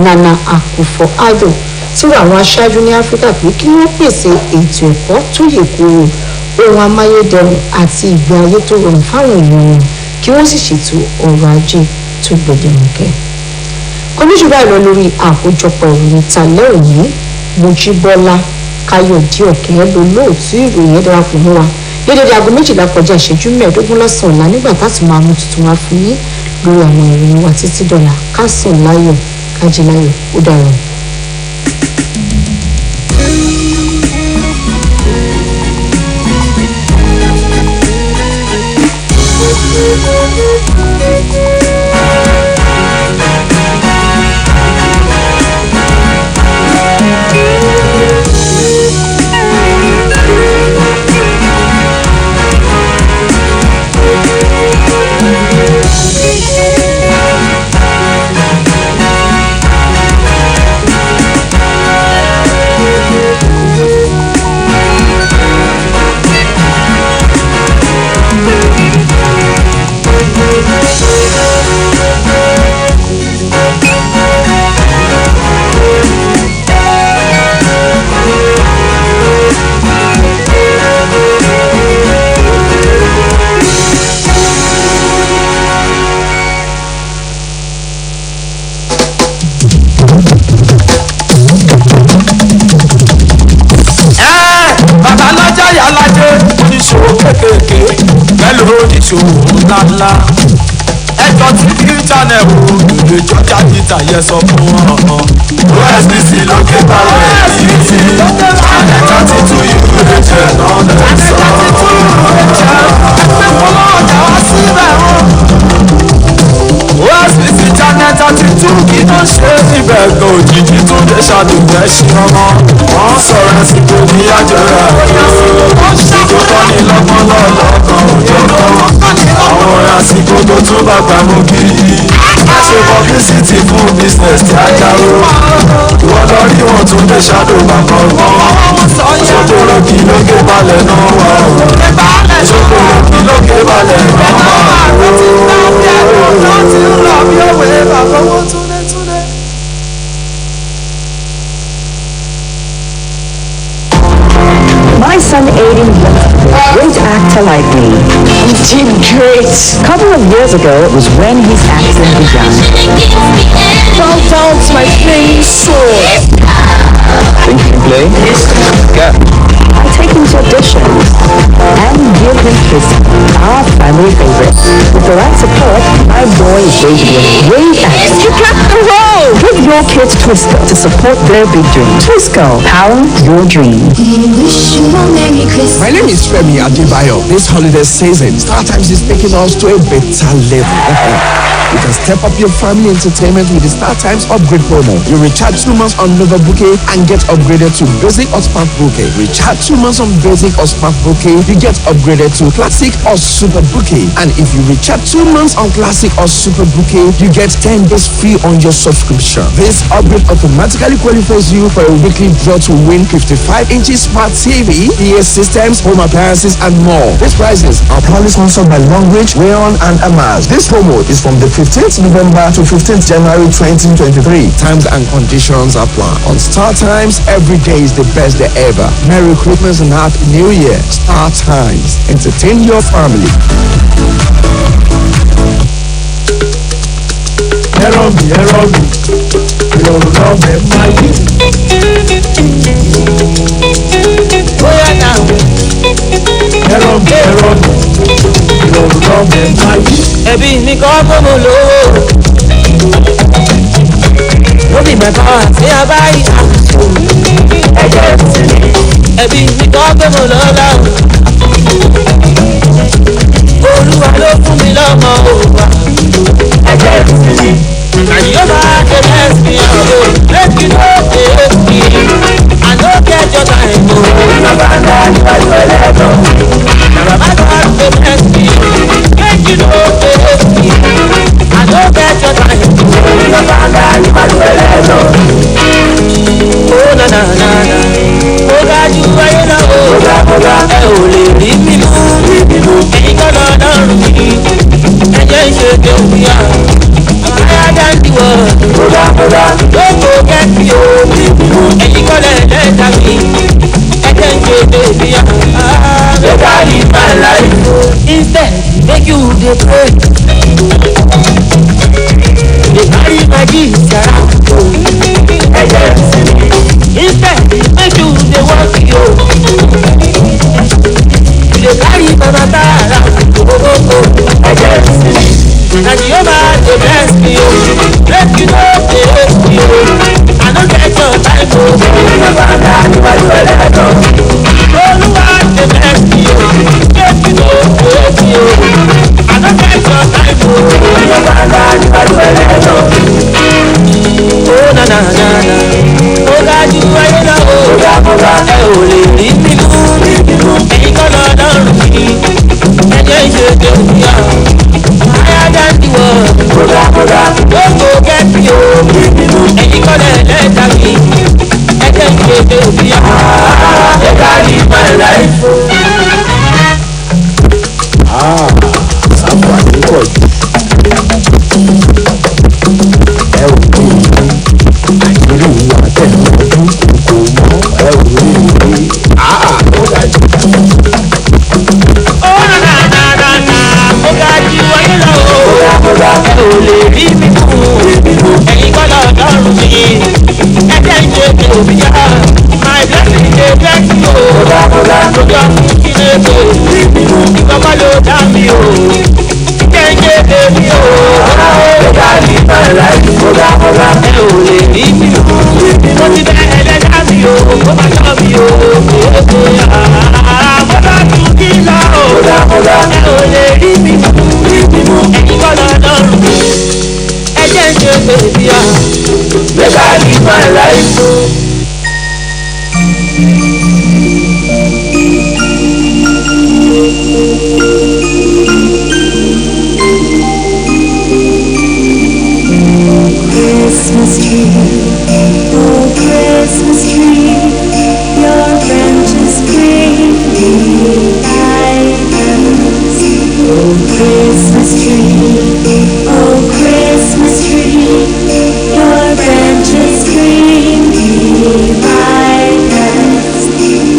Nana Akufo-Addo tí wà àwọn aṣáájú ní Áfíríkà pé kí wọ́n pèsè ètò ẹ̀kọ́ tó yè kooro ohun amáyédẹrùn àti ìgbé ayé tó rọrùn fáwọn èèyàn wọn kí wọ́n sì ṣètò ọrọ̀ ajé tó gbẹdẹmukẹ́. kọ́míṣù báyìí lọ lórí àkójọpọ̀ ìròyìn talẹ́ òní. Mojíbọ́lá Káyọ̀dé Ọ̀kẹ́ ló lóòtú ìròyìn ẹ̀ darapọ̀ mọ́ wa dédé aago 12 kọjá ìṣẹ́jú 15 lọ́sàn-án ọ̀la nígbà táti máa mú tuntun wá fún yín lórí àwọn ìròyìn wa títí dọ̀là ká sùn láyọ̀ ká jí láyọ̀ ó dàrọ̀. oníṣòwò ńláńlá ẹjọ́ tí kí channel wo lè jọjà níta yẹ sọ fún wọn. OSBC ló ké balẹ̀ títí channel 32 ìlú lè jẹ́ lọ́nà sọ. OSBC channel 32 kí ló ṣe níbẹ̀ gan òjijì tó lè ṣàdùnkẹ́ ṣe ọmọ wọn sọ̀rọ̀ ẹ̀sìn kò ní àjọyọ̀ tó kọ́ ní lọ́gbọ́n lọ́lọ́kan òjò kan àwọn ọ̀rẹ́ àsìkò tó tún bàgbà mú kiri ṣe publicity fún business tí a jáwó ìwọ lọ rí wọn tún lè ṣàdó bàbá ọgbọ́n ṣòkòrò kí lókè balẹ̀ náà wà ó ṣòkòrò kí lókè balẹ̀ náà wà ó. My son Aiden was a great actor like me. He did great. A couple of years ago was when his acting began. Bow down to my flaming sword. Think you can play? Yes. Yeah. I take him to auditions and give him his our family favorite. With the right support, my boy is going to be a great actor. You got the role! Give your kids Twisco to support their big dream. Twisco, power your dream. My name is Femi Adebayo. This holiday season, StarTimes is taking us to a better level. You can step up your family entertainment with the StarTimes upgrade promo. You recharge 2 months on Nova Bouquet and get upgraded to Basic or Smart Bouquet. Recharge 2 months on Basic or Smart Bouquet, you get upgraded to Classic or Super Bouquet. And if you recharge 2 months on Classic or Super Bouquet, you get 10 days free on your subscription. This upgrade automatically qualifies you for a weekly draw to win 55 inches Smart TV, PA systems, home appliances, and more. These prizes are proudly sponsored by Longreach, Rayon, and Amaz. This promo is from the 15th November to 15th January 2023. Times and conditions apply. On StarTimes, every day is the best day ever. Merry Christmas and Happy New Year. StarTimes. Entertain your family. Ẹbí mi kọ́ gbọ́mọ lówó lóbi mẹ́kọ́ àti abáyé ẹ̀jẹ̀ ẹbí mi kọ́ gbọ́mọ lọ́la Olúwa ló fún mi lọ́mọ òwà ẹ̀jẹ̀ àyè bá dé mẹ́sì ọ̀rọ̀ lẹ́kì ló dé òkè àná kẹjọ náà ẹ̀mọ́ bàbá náà níwájú ẹlẹ́dọ̀ bàbá náà dé mẹ́sì lẹ́kì ló dé òkè àná kẹjọ náà ẹ̀mọ́ bàbá náà níwájú ẹlẹ́dọ̀ ó nànànànà ó dájú ayé náà ó ẹ ò lè rí mímú ẹ̀yin kọ́ lọ́dọ̀ọ́rùn mi ẹ̀jẹ̀ ìṣègbè òbíà. Higher than the world, don't forget me, oh. And you gonna let me, I can't get baby. Make I live my life. Instead, make you the pray. They carry my gifts around. Instead, make you the work, yo. They carry my matter around. And you are the best me, let you know the best me. I don't get your time, oh. You are the best me, let you know the best me. I don't get your time, oh. Na na na na, oh God, you are the oh. Only leave me alone, ain't gonna learn me. And you do me out. Higher than the world, don't forget me, oh. And you gonna let me, I can't get it, yeah. I gotta live my life, Somebody good. My blessing dey bless you, oh. Ìkọ́kọ́ ló dá mi o, jẹ́jẹ́ bèbí o. Ẹ̀ka ní bàrà ìfowópamọ́ ẹ ò lè rí mi o. Mo ti bẹ ẹlẹ́dá mi o, ó máa tọ́ mi o. Mo bá tún kí lọ o, ẹ ò lè rí mi o. Ẹ̀yin kọ́ lọ lọ́rùn, ẹ jẹ́jẹ́ bèbí o. Ẹ̀ka ní bàrà ìfowópamọ́. Christmas tree, oh Christmas tree, your branches bring me guidance. Oh Christmas tree, oh Christmas tree, your branches bring me guidance.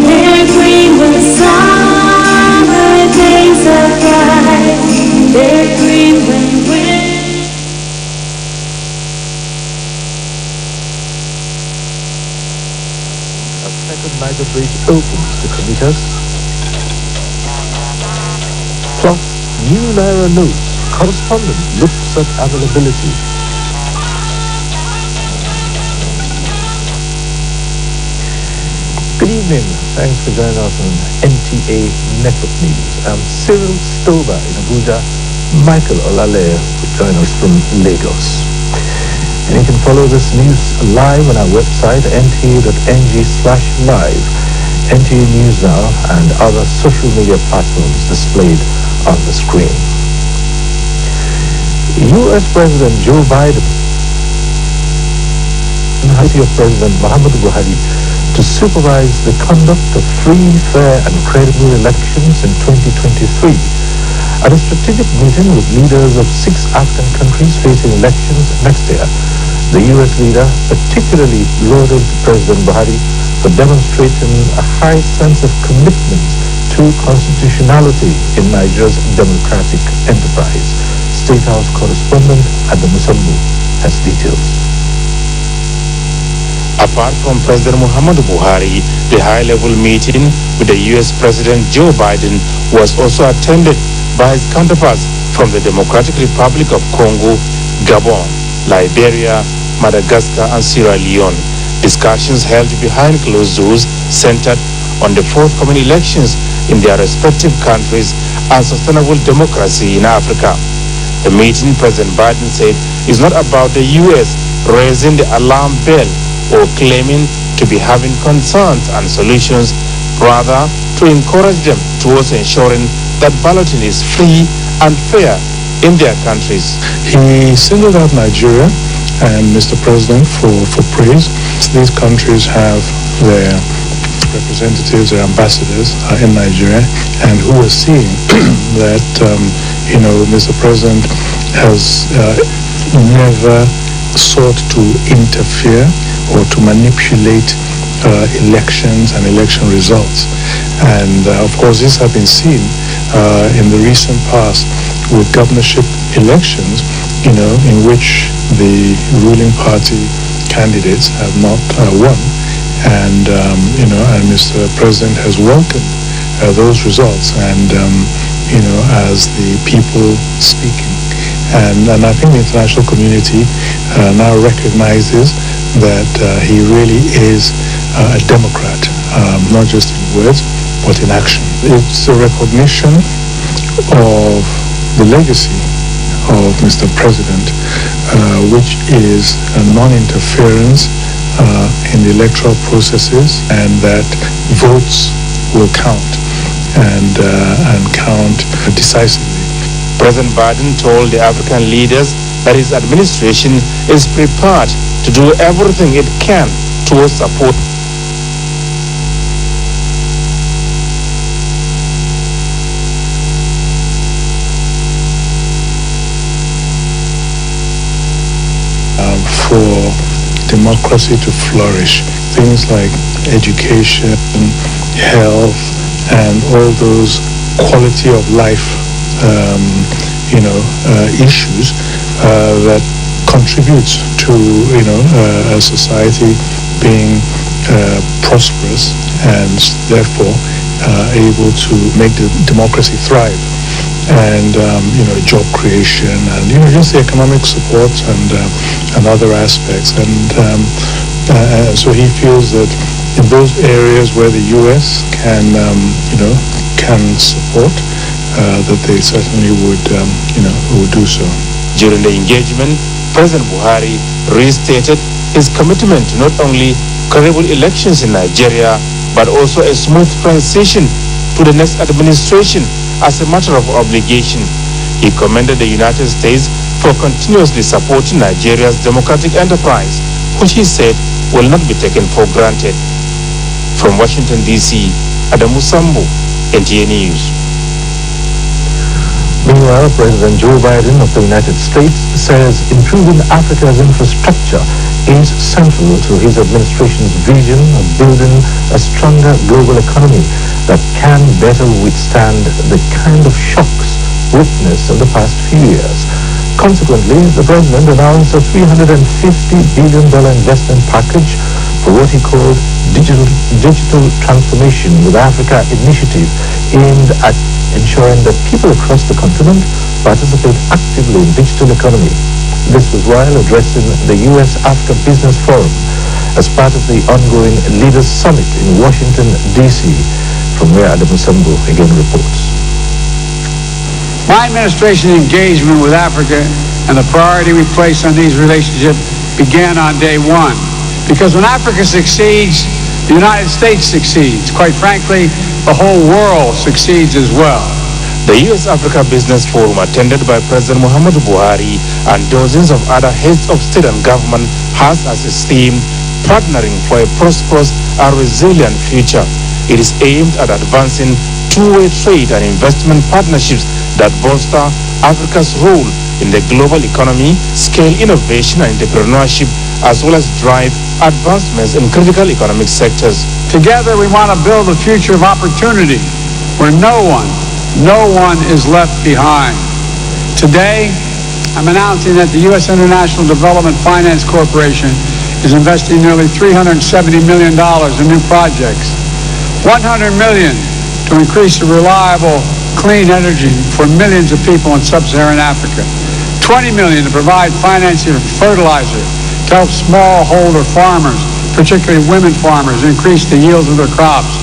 They're green when summer days are bright. They're green when Niger Bridge opens to commuters. Plus, new Naira notes. Correspondent looks at availability. Good evening. Thanks for joining us on NTA Network News. I'm Cyril Stover in Abuja. Michael Olale will join us from Lagos. And you can follow this news live on our website, nta.ng/live, NTA News Now, and other social media platforms displayed on the screen. U.S. President Joe Biden has of President Muhammadu Buhari to supervise the conduct of free, fair, and credible elections in 2023. At a strategic meeting with leaders of 6 African countries facing elections next year, the U.S. leader particularly lauded President Buhari for demonstrating a high sense of commitment to constitutionality in Nigeria's democratic enterprise. State House correspondent Adamu Sambu has details. Apart from President Muhammadu Buhari, the high-level meeting with the U.S. President Joe Biden was also attended by his counterparts from the Democratic Republic of Congo, Gabon, Liberia, Madagascar, and Sierra Leone. Discussions held behind closed doors centered on the forthcoming elections in their respective countries and sustainable democracy in Africa. The meeting, President Biden said, is not about the U.S. raising the alarm bell or claiming to be having concerns and solutions, rather to encourage them towards ensuring that balloting is free and fair in their countries. He singled out Nigeria and Mr. President for praise. These countries have their representatives, their ambassadors in Nigeria, and who are seeing that, Mr. President has never sought to interfere or to manipulate elections and election results. And of course, this has been seen in the recent past with governorship elections, in which the ruling party candidates have not won. And, and Mr. President has welcomed those results and, as the people speaking. And I think the international community now recognizes that he really is a Democrat, not just in words, but in action. It's a recognition of the legacy of Mr. President, which is a non-interference in the electoral processes, and that votes will count and count decisively. President Biden told the African leaders that his administration is prepared to do everything it can towards support for democracy to flourish. Things like education, health, and all those quality of life issues that contributes to a society being prosperous and therefore able to make the democracy thrive, and job creation, and just the economic support and other aspects, and so he feels that in those areas where the U.S. can support, that they certainly would do so. During the engagement, President Buhari restated his commitment to not only credible elections in Nigeria, but also a smooth transition to the next administration as a matter of obligation. He commended the United States for continuously supporting Nigeria's democratic enterprise, which he said will not be taken for granted. From Washington, D.C., Adamu Sambu, NTA News. Meanwhile, President Joe Biden of the United States says improving Africa's infrastructure is central to his administration's vision of building a stronger global economy that can better withstand the kind of shocks witnessed in the past few years. Consequently, the president announced a $350 billion investment package for what he called digital transformation with Africa initiative aimed at ensuring that people across the continent participate actively in digital economy. This was while addressing the U.S. Africa Business Forum as part of the ongoing Leaders Summit in Washington, D.C., from where Adamu Sambu again reports. My administration's engagement with Africa and the priority we place on these relationships began on day one. Because when Africa succeeds, the United States succeeds. Quite frankly, the whole world succeeds as well. The U.S.-Africa Business Forum, attended by President Muhammadu Buhari and dozens of other heads of state and government, has as its theme, partnering for a prosperous and resilient future. It is aimed at advancing two-way trade and investment partnerships that bolster Africa's role in the global economy, scale innovation and entrepreneurship, as well as drive advancements in critical economic sectors. Together, we want to build a future of opportunity where no one is left behind. Today, I'm announcing that the U.S. International Development Finance Corporation is investing nearly $370 million in new projects. $100 million to increase the reliable, clean energy for millions of people in sub-Saharan Africa. $20 million to provide financing for fertilizer to help smallholder farmers, particularly women farmers, increase the yields of their crops.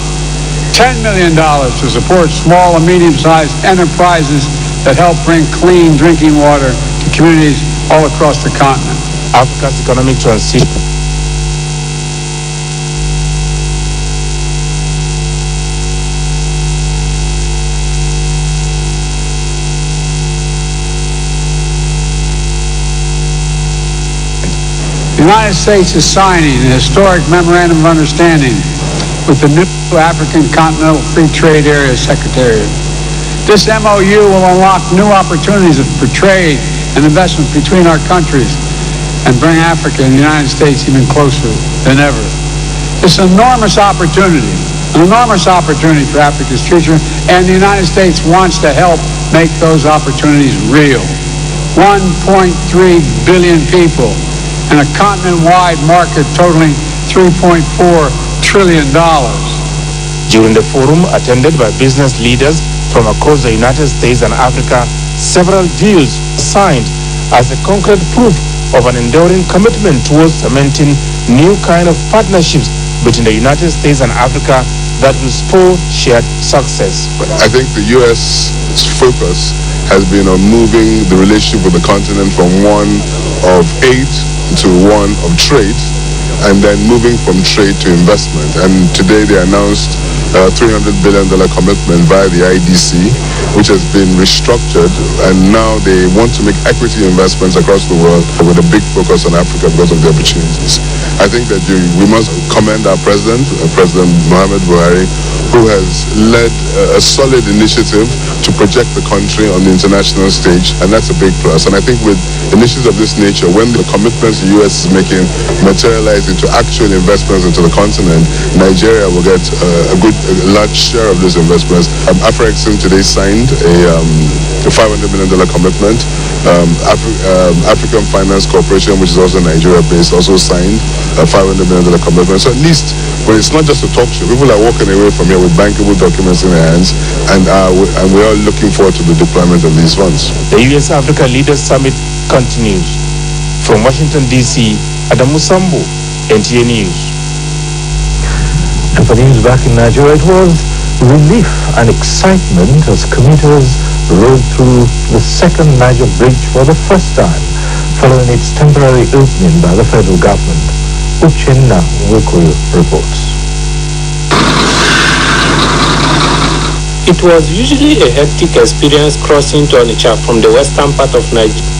$10 million to support small and medium-sized enterprises that help bring clean drinking water to communities all across the continent. Africa's economic transition. The United States is signing a historic memorandum of understanding with the new African Continental Free Trade Area Secretariat. This MOU will unlock new opportunities for trade and investment between our countries and bring Africa and the United States even closer than ever. It's an enormous opportunity for Africa's future, and the United States wants to help make those opportunities real. 1.3 billion people and a continent-wide market totaling $3.4 trillion. During the forum, attended by business leaders from across the United States and Africa, several deals were signed as a concrete proof of an enduring commitment towards cementing new kind of partnerships between the United States and Africa that will spur shared success. I think the U.S.'s focus has been on moving the relationship with the continent from one of aid to one of trade, and then moving from trade to investment. And today they announced a $300 billion commitment via the IDC, which has been restructured, and now they want to make equity investments across the world with a big focus on Africa because of the opportunities. I think that we must commend our President Muhammadu Buhari, who has led a solid initiative to project the country on the international stage, and that's a big plus. And I think with initiatives of this nature, when the commitments the U.S. is making materialize into actual investments into the continent, Nigeria will get a large share of those investments. Afrexim today signed a $500 million commitment. African Finance Corporation, which is also Nigeria-based, also signed a $500 million commitment. So at least when it's not just a talk show, people are walking away from here with bankable documents in their hands, and we're all looking forward to the deployment of these funds. The U.S.-Africa Leaders Summit continues. From Washington, D.C., Adamu Sambu, NTA News. And for news back in Nigeria, it was relief and excitement as commuters rode through the second Niger Bridge for the first time, following its temporary opening by the federal government. Uchenna Nwekuru reports. It was usually a hectic experience crossing to Onitsha from the western part of Nigeria.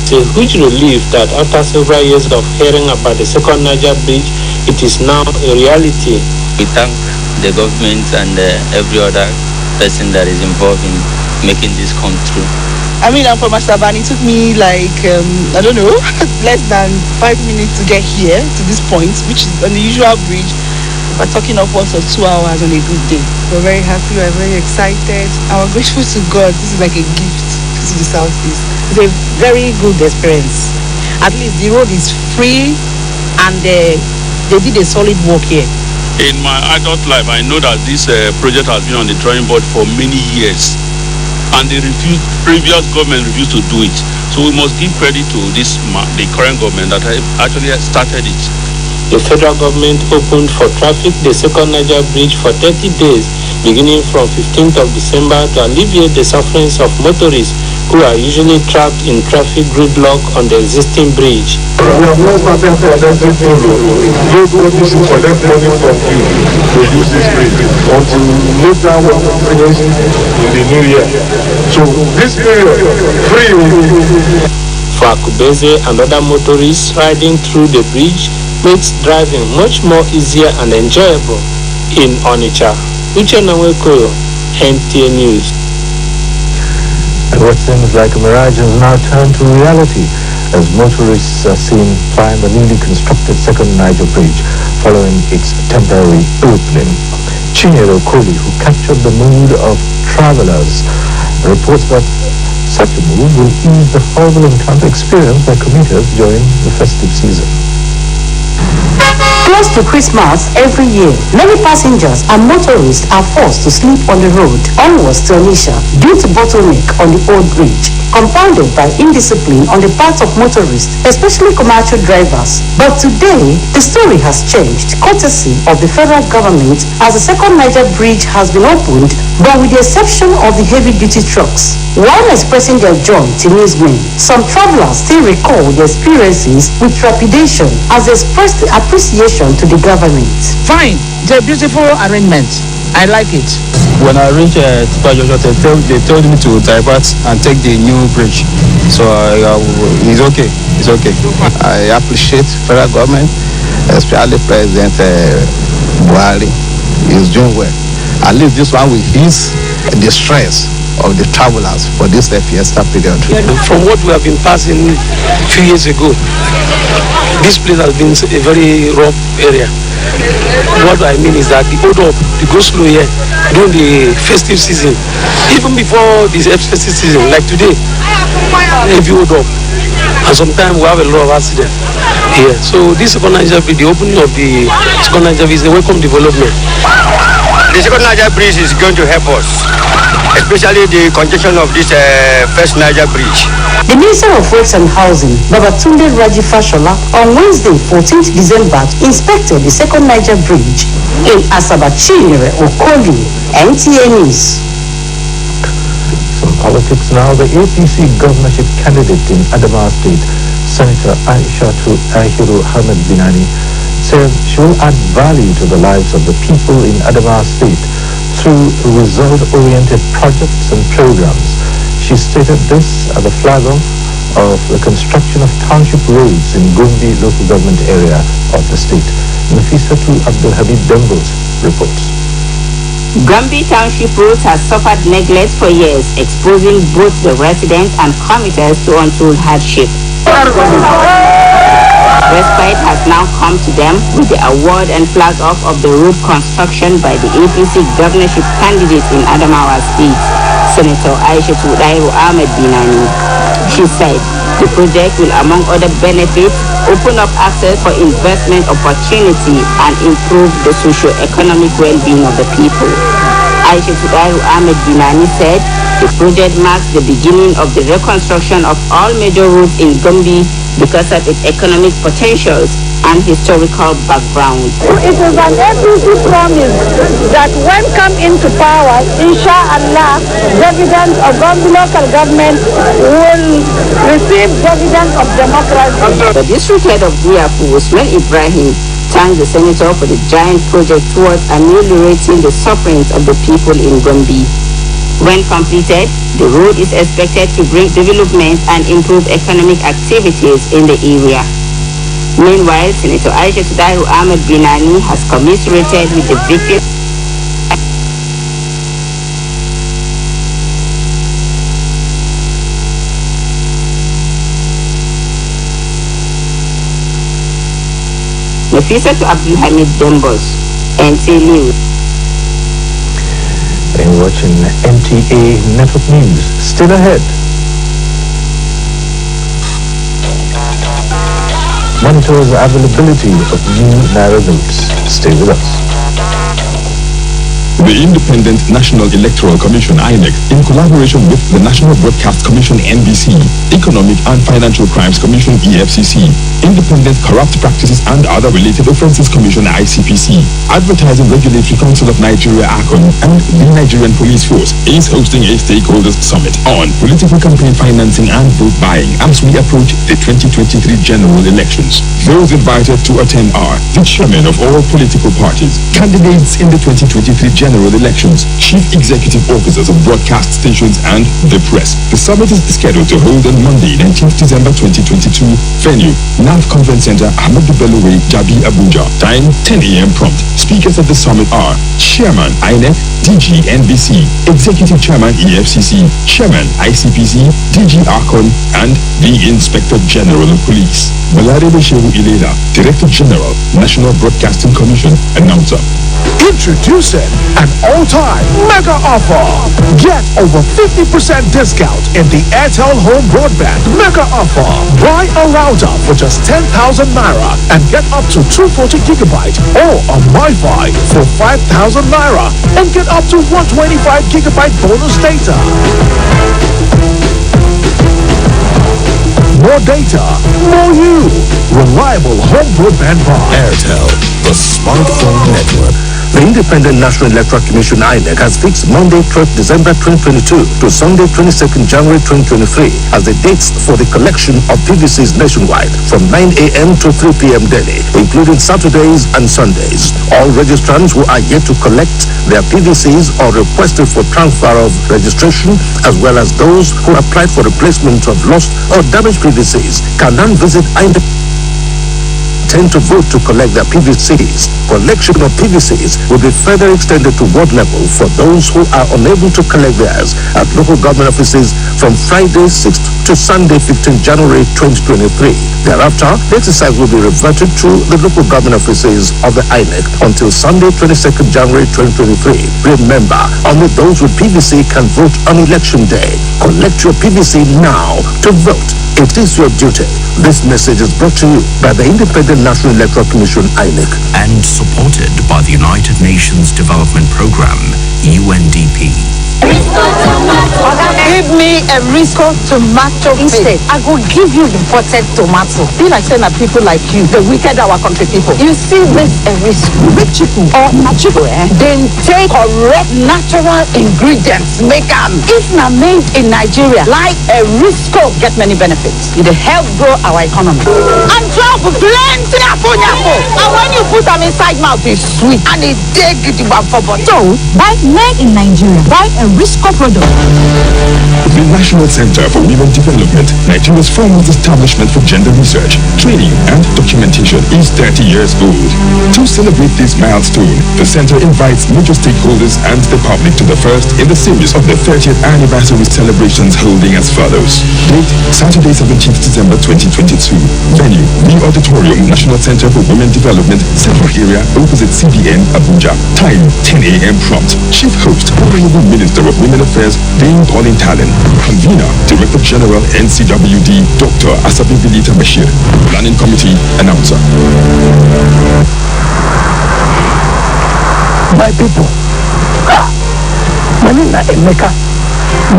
It's a huge relief that after several years of hearing about the second Niger Bridge, it is now a reality. We thank the government and every other person that is involved in making this come true. I mean, I'm from Asaba, and it took me like, I don't know, less than 5 minutes to get here to this point, which is on the usual bridge. We're talking upwards of 2 hours on a good day. We're very happy, we're very excited, and we're grateful to God. This is like a gift to the Southeast. It's a very good experience. At least the road is free, and they did a solid work here. In my adult life, I know that this project has been on the drawing board for many years, and previous government refused to do it. So we must give credit to the current government that actually started it. The federal government opened for traffic the second Niger Bridge for 30 days, beginning from 15th of December to alleviate the sufferings of motorists who are usually trapped in traffic gridlock on the existing bridge. We have not started collecting those notices to collect money from you to use this bridge until later when we finish in the new year. So this period, free. For Akubeze and other motorists riding through the bridge makes driving much more easier and enjoyable in Onitsha. Uche Nawekoyo, NTA News. And what seems like a mirage has now turned to reality as motorists are seen climb the newly constructed second Niger Bridge following its temporary opening. Chinyere Okoli, who captured the mood of travelers, reports that such a move will ease the horrible encounter experienced by commuters during the festive season. Close to Christmas every year, many passengers and motorists are forced to sleep on the road onwards to Onitsha due to bottleneck on the old bridge, compounded by indiscipline on the part of motorists, especially commercial drivers. But today, the story has changed, courtesy of the federal government, as the second Niger Bridge has been opened, but with the exception of the heavy-duty trucks. While expressing their joy to newsmen, some travelers still recall their experiences with trepidation as they expressed appreciation to the government. Fine, it's a beautiful arrangement. I like it. When I reached Tipa Joshua, they told me to divert and take the new bridge. So it's okay. It's okay. I appreciate federal government, especially President Buhari. He's doing well. At least this one will ease the stress of the travelers for this fiesta period. From what we have been passing a few years ago, this place has been a very rough area. What I mean is that the hold up, the go slow here during the festive season, even before this festive season, like today, heavy hold up, and sometimes we have a lot of accidents here. So this second Niger Bridge, the opening of the second Niger Bridge is a welcome development. The second Niger Bridge is going to help us, especially the congestion of this first Niger Bridge. The Minister of Works and Housing, Babatunde Raji Fashola, on Wednesday, 14th December, inspected the second Niger Bridge in Asaba. Chinyere Okoli, NTA News. Some politics now. The APC governorship candidate in Adamawa State, Senator Aishatu Ahiru Ahmed Binani, says she will add value to the lives of the people in Adamawa State through result-oriented projects and programs. She stated this at the flag-off of the construction of township roads in Gombe local government area of the state. Nafisatu Abdulhamid Dembos reports. Gombe Township roads has suffered neglect for years, exposing both the residents and commuters to untold hardship. Respite has now come to them with the award and flag off of the road construction by the APC governorship candidate in Adamawa State, Senator Aishatu Ahmed Binani. She said the project will, among other benefits, open up access for investment opportunity and improve the socio-economic well-being of the people. Aishatu Ahmed Binani said the project marks the beginning of the reconstruction of all major roads in Gombe because of its economic potentials and historical background. It is an APC promise that when come into power, inshallah, dividends of Gombe local government will receive dividends of democracy. The district head of Guyapu, Usman Ibrahim, thanked the senator for the giant project towards ameliorating the sufferings of the people in Gombe. When completed, the road is expected to bring development and improve economic activities in the area. Meanwhile, Senator Aishatu Ahmed Binani has commiserated with the victims. Nafisatu Abdulhamid Dembos, NTA News. And watching NTA Network News. Still ahead. monitors the availability of new Naira notes. Stay with us. The Independent National Electoral Commission (INEC), in collaboration with the National Broadcast Commission (NBC), Economic and Financial Crimes Commission (EFCC), Independent Corrupt Practices and Other Related Offences Commission (ICPC), Advertising Regulatory Council of Nigeria (ACON), and the Nigerian Police Force is hosting a stakeholders summit on political campaign financing and vote buying as we approach the 2023 general elections. Those invited to attend are the chairman of all political parties, candidates in the 2023 general elections, chief executive officers of broadcast stations, and the press. The summit is scheduled to hold on Monday, 19th December 2022. Venue, NAV Conference Center, Ahmadu Bello Way, Jabi, Abuja. Time, 10 a.m. prompt. Speakers at the summit are Chairman, INEC, DG, NBC, Executive Chairman, EFCC, Chairman, ICPC, DG, ACON, and the Inspector General of Police. Balade Shehu Ilela, Director General, National Broadcasting Commission, announcer. Introducing an all-time mega offer. Get over 50% discount in the Airtel Home Broadband mega offer. Buy a router for just 10,000 Naira and get up to 240 gigabyte or a Wi-Fi for 5,000 Naira and get up to 125 gigabyte bonus data. More data, more you. Reliable home broadband by Airtel, the smartphone network. The Independent National Electoral Commission (INEC) has fixed Monday, 12th December 2022 to Sunday, 22nd January 2023 as the dates for the collection of PVCs nationwide from 9 a.m. to 3 p.m. daily, including Saturdays and Sundays. All registrants who are yet to collect their PVCs or requested for transfer of registration, as well as those who applied for replacement of lost or damaged PVCs, can then visit INEC tend to vote to collect their PVCs. Collection of PVCs will be further extended to ward level for those who are unable to collect theirs at local government offices from Friday 6th to Sunday 15th January 2023. Thereafter, the exercise will be reverted to the local government offices of the INEC until Sunday 22nd January 2023. Remember, only those with PVC can vote on election day. Collect your PVC now to vote. It is your duty. This message is brought to you by the Independent National Electoral Commission (INEC) and supported by the United Nations Development Programme (UNDP). Give me a Risco tomato instead. I will give you imported tomato. Be like saying that people like you, the wicked our country people. You see this Risco, rich people or natural, then take correct natural ingredients, make them. If not made in Nigeria, like a Risco, get many benefits. It help grow our economy. And drop plenty of apple. And when you put them inside mouth, it's sweet and it dig the one for bottom. So, buy made in Nigeria. Buy a Risco product. The National Center for Women Development, Nigeria's foremost establishment for gender research, training, and documentation, is 30 years old. To celebrate this milestone, the center invites major stakeholders and the public to the first in the series of the 30th anniversary celebrations holding as follows. Date, Saturday 17th December 2022. Venue, the Auditorium, National Center for Women Development, Central Area, opposite CBN, Abuja. Time, 10 a.m. prompt. Chief host, Honorable Minister of Women Affairs, Dame Pauline Talon. Convener, Director General, NCWD, Dr. Asabi Bilita Bashir. Planning Committee, Announcer. My people, my name is Emeka,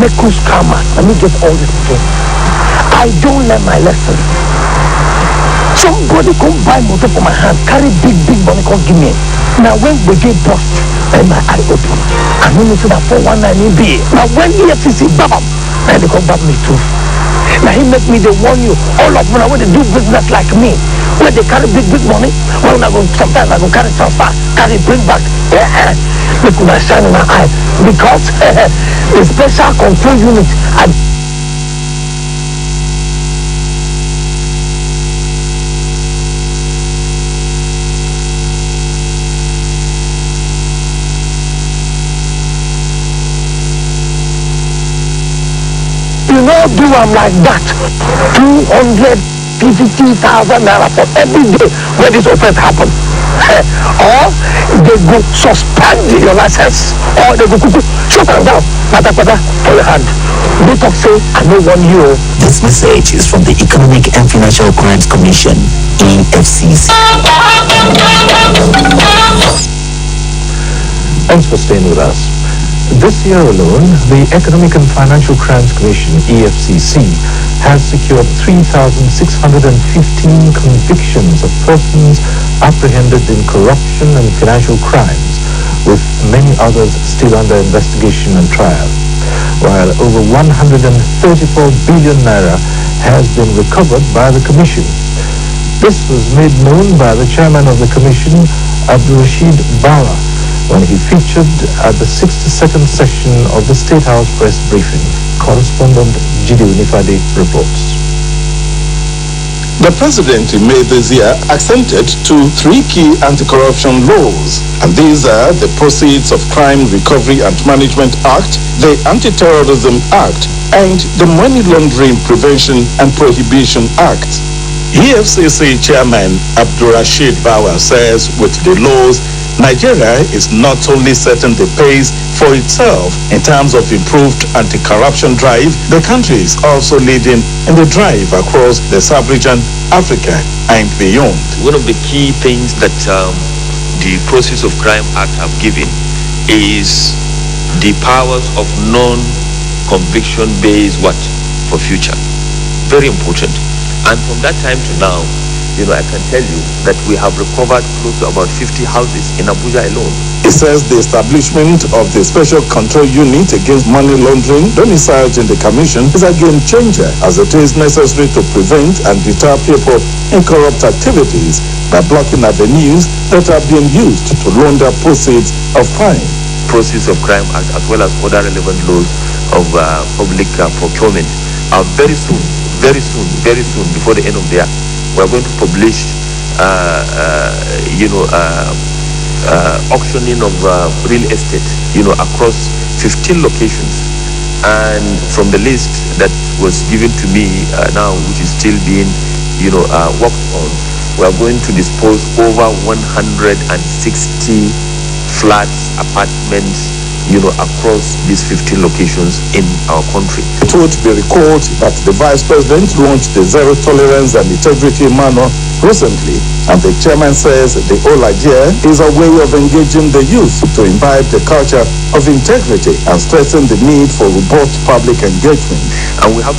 Meku's Karma. Let me get all this people. I don't learn my lesson. Somebody come buy motor for my hand, carry big money, come give me. Now when we get bust, and my eye open, I know it's that 419 be. Now when EFCC bam, and they come back me too. Now he make me the warn you, all of them when they do business like me, when they carry big money, well I go sometimes I go carry transfer, carry bring back. Look when I shine in my eye because the special control unit and do I'm like that. 250,000 Naira for every day when this offense happens. or they go suspend your license, or they go shut am down patapata for your hand. They talk say I no want you. This message is from the Economic and Financial Crimes Commission, EFCC. Thanks for staying with us. This year alone, the Economic and Financial Crimes Commission, EFCC, has secured 3,615 convictions of persons apprehended in corruption and financial crimes, with many others still under investigation and trial, while over 134 billion naira has been recovered by the Commission. This was made known by the chairman of the Commission, Abdulrashid Bawa, when he featured at the 62nd session of the State House press briefing. Correspondent Jide Unifade reports. The president in May this year assented to 3 key anti-corruption laws, and these are the Proceeds of Crime Recovery and Management Act, the Anti-Terrorism Act, and the Money Laundering Prevention and Prohibition Act. EFCC Chairman Abdulrashid Bawa says with the laws, Nigeria is not only setting the pace for itself in terms of improved anti-corruption drive, the country is also leading in the drive across the sub-region, Africa, and beyond. One of the key things that the Proceeds of Crime Act have given is the powers of non-conviction based for future. Very important. And from that time to now, I can tell you that we have recovered close to about 50 houses in Abuja alone. He says the establishment of the Special Control Unit against money laundering domiciled in the Commission is a game changer, as it is necessary to prevent and deter people in corrupt activities by blocking avenues that are being used to launder proceeds of crime. Proceeds of Crime Act, as well as other relevant laws of public procurement, are very soon, before the end of the year, we are going to publish, auctioning of real estate, across 15 locations. And from the list that was given to me now, which is still being, worked on, we are going to dispose over 160 flats, apartments, across these 15 locations in our country. It would be recalled that the Vice President launched the Zero Tolerance and Integrity Manor recently, and the chairman says the whole idea is a way of engaging the youth to imbibe the culture of integrity and stressing the need for robust public engagement. And we have to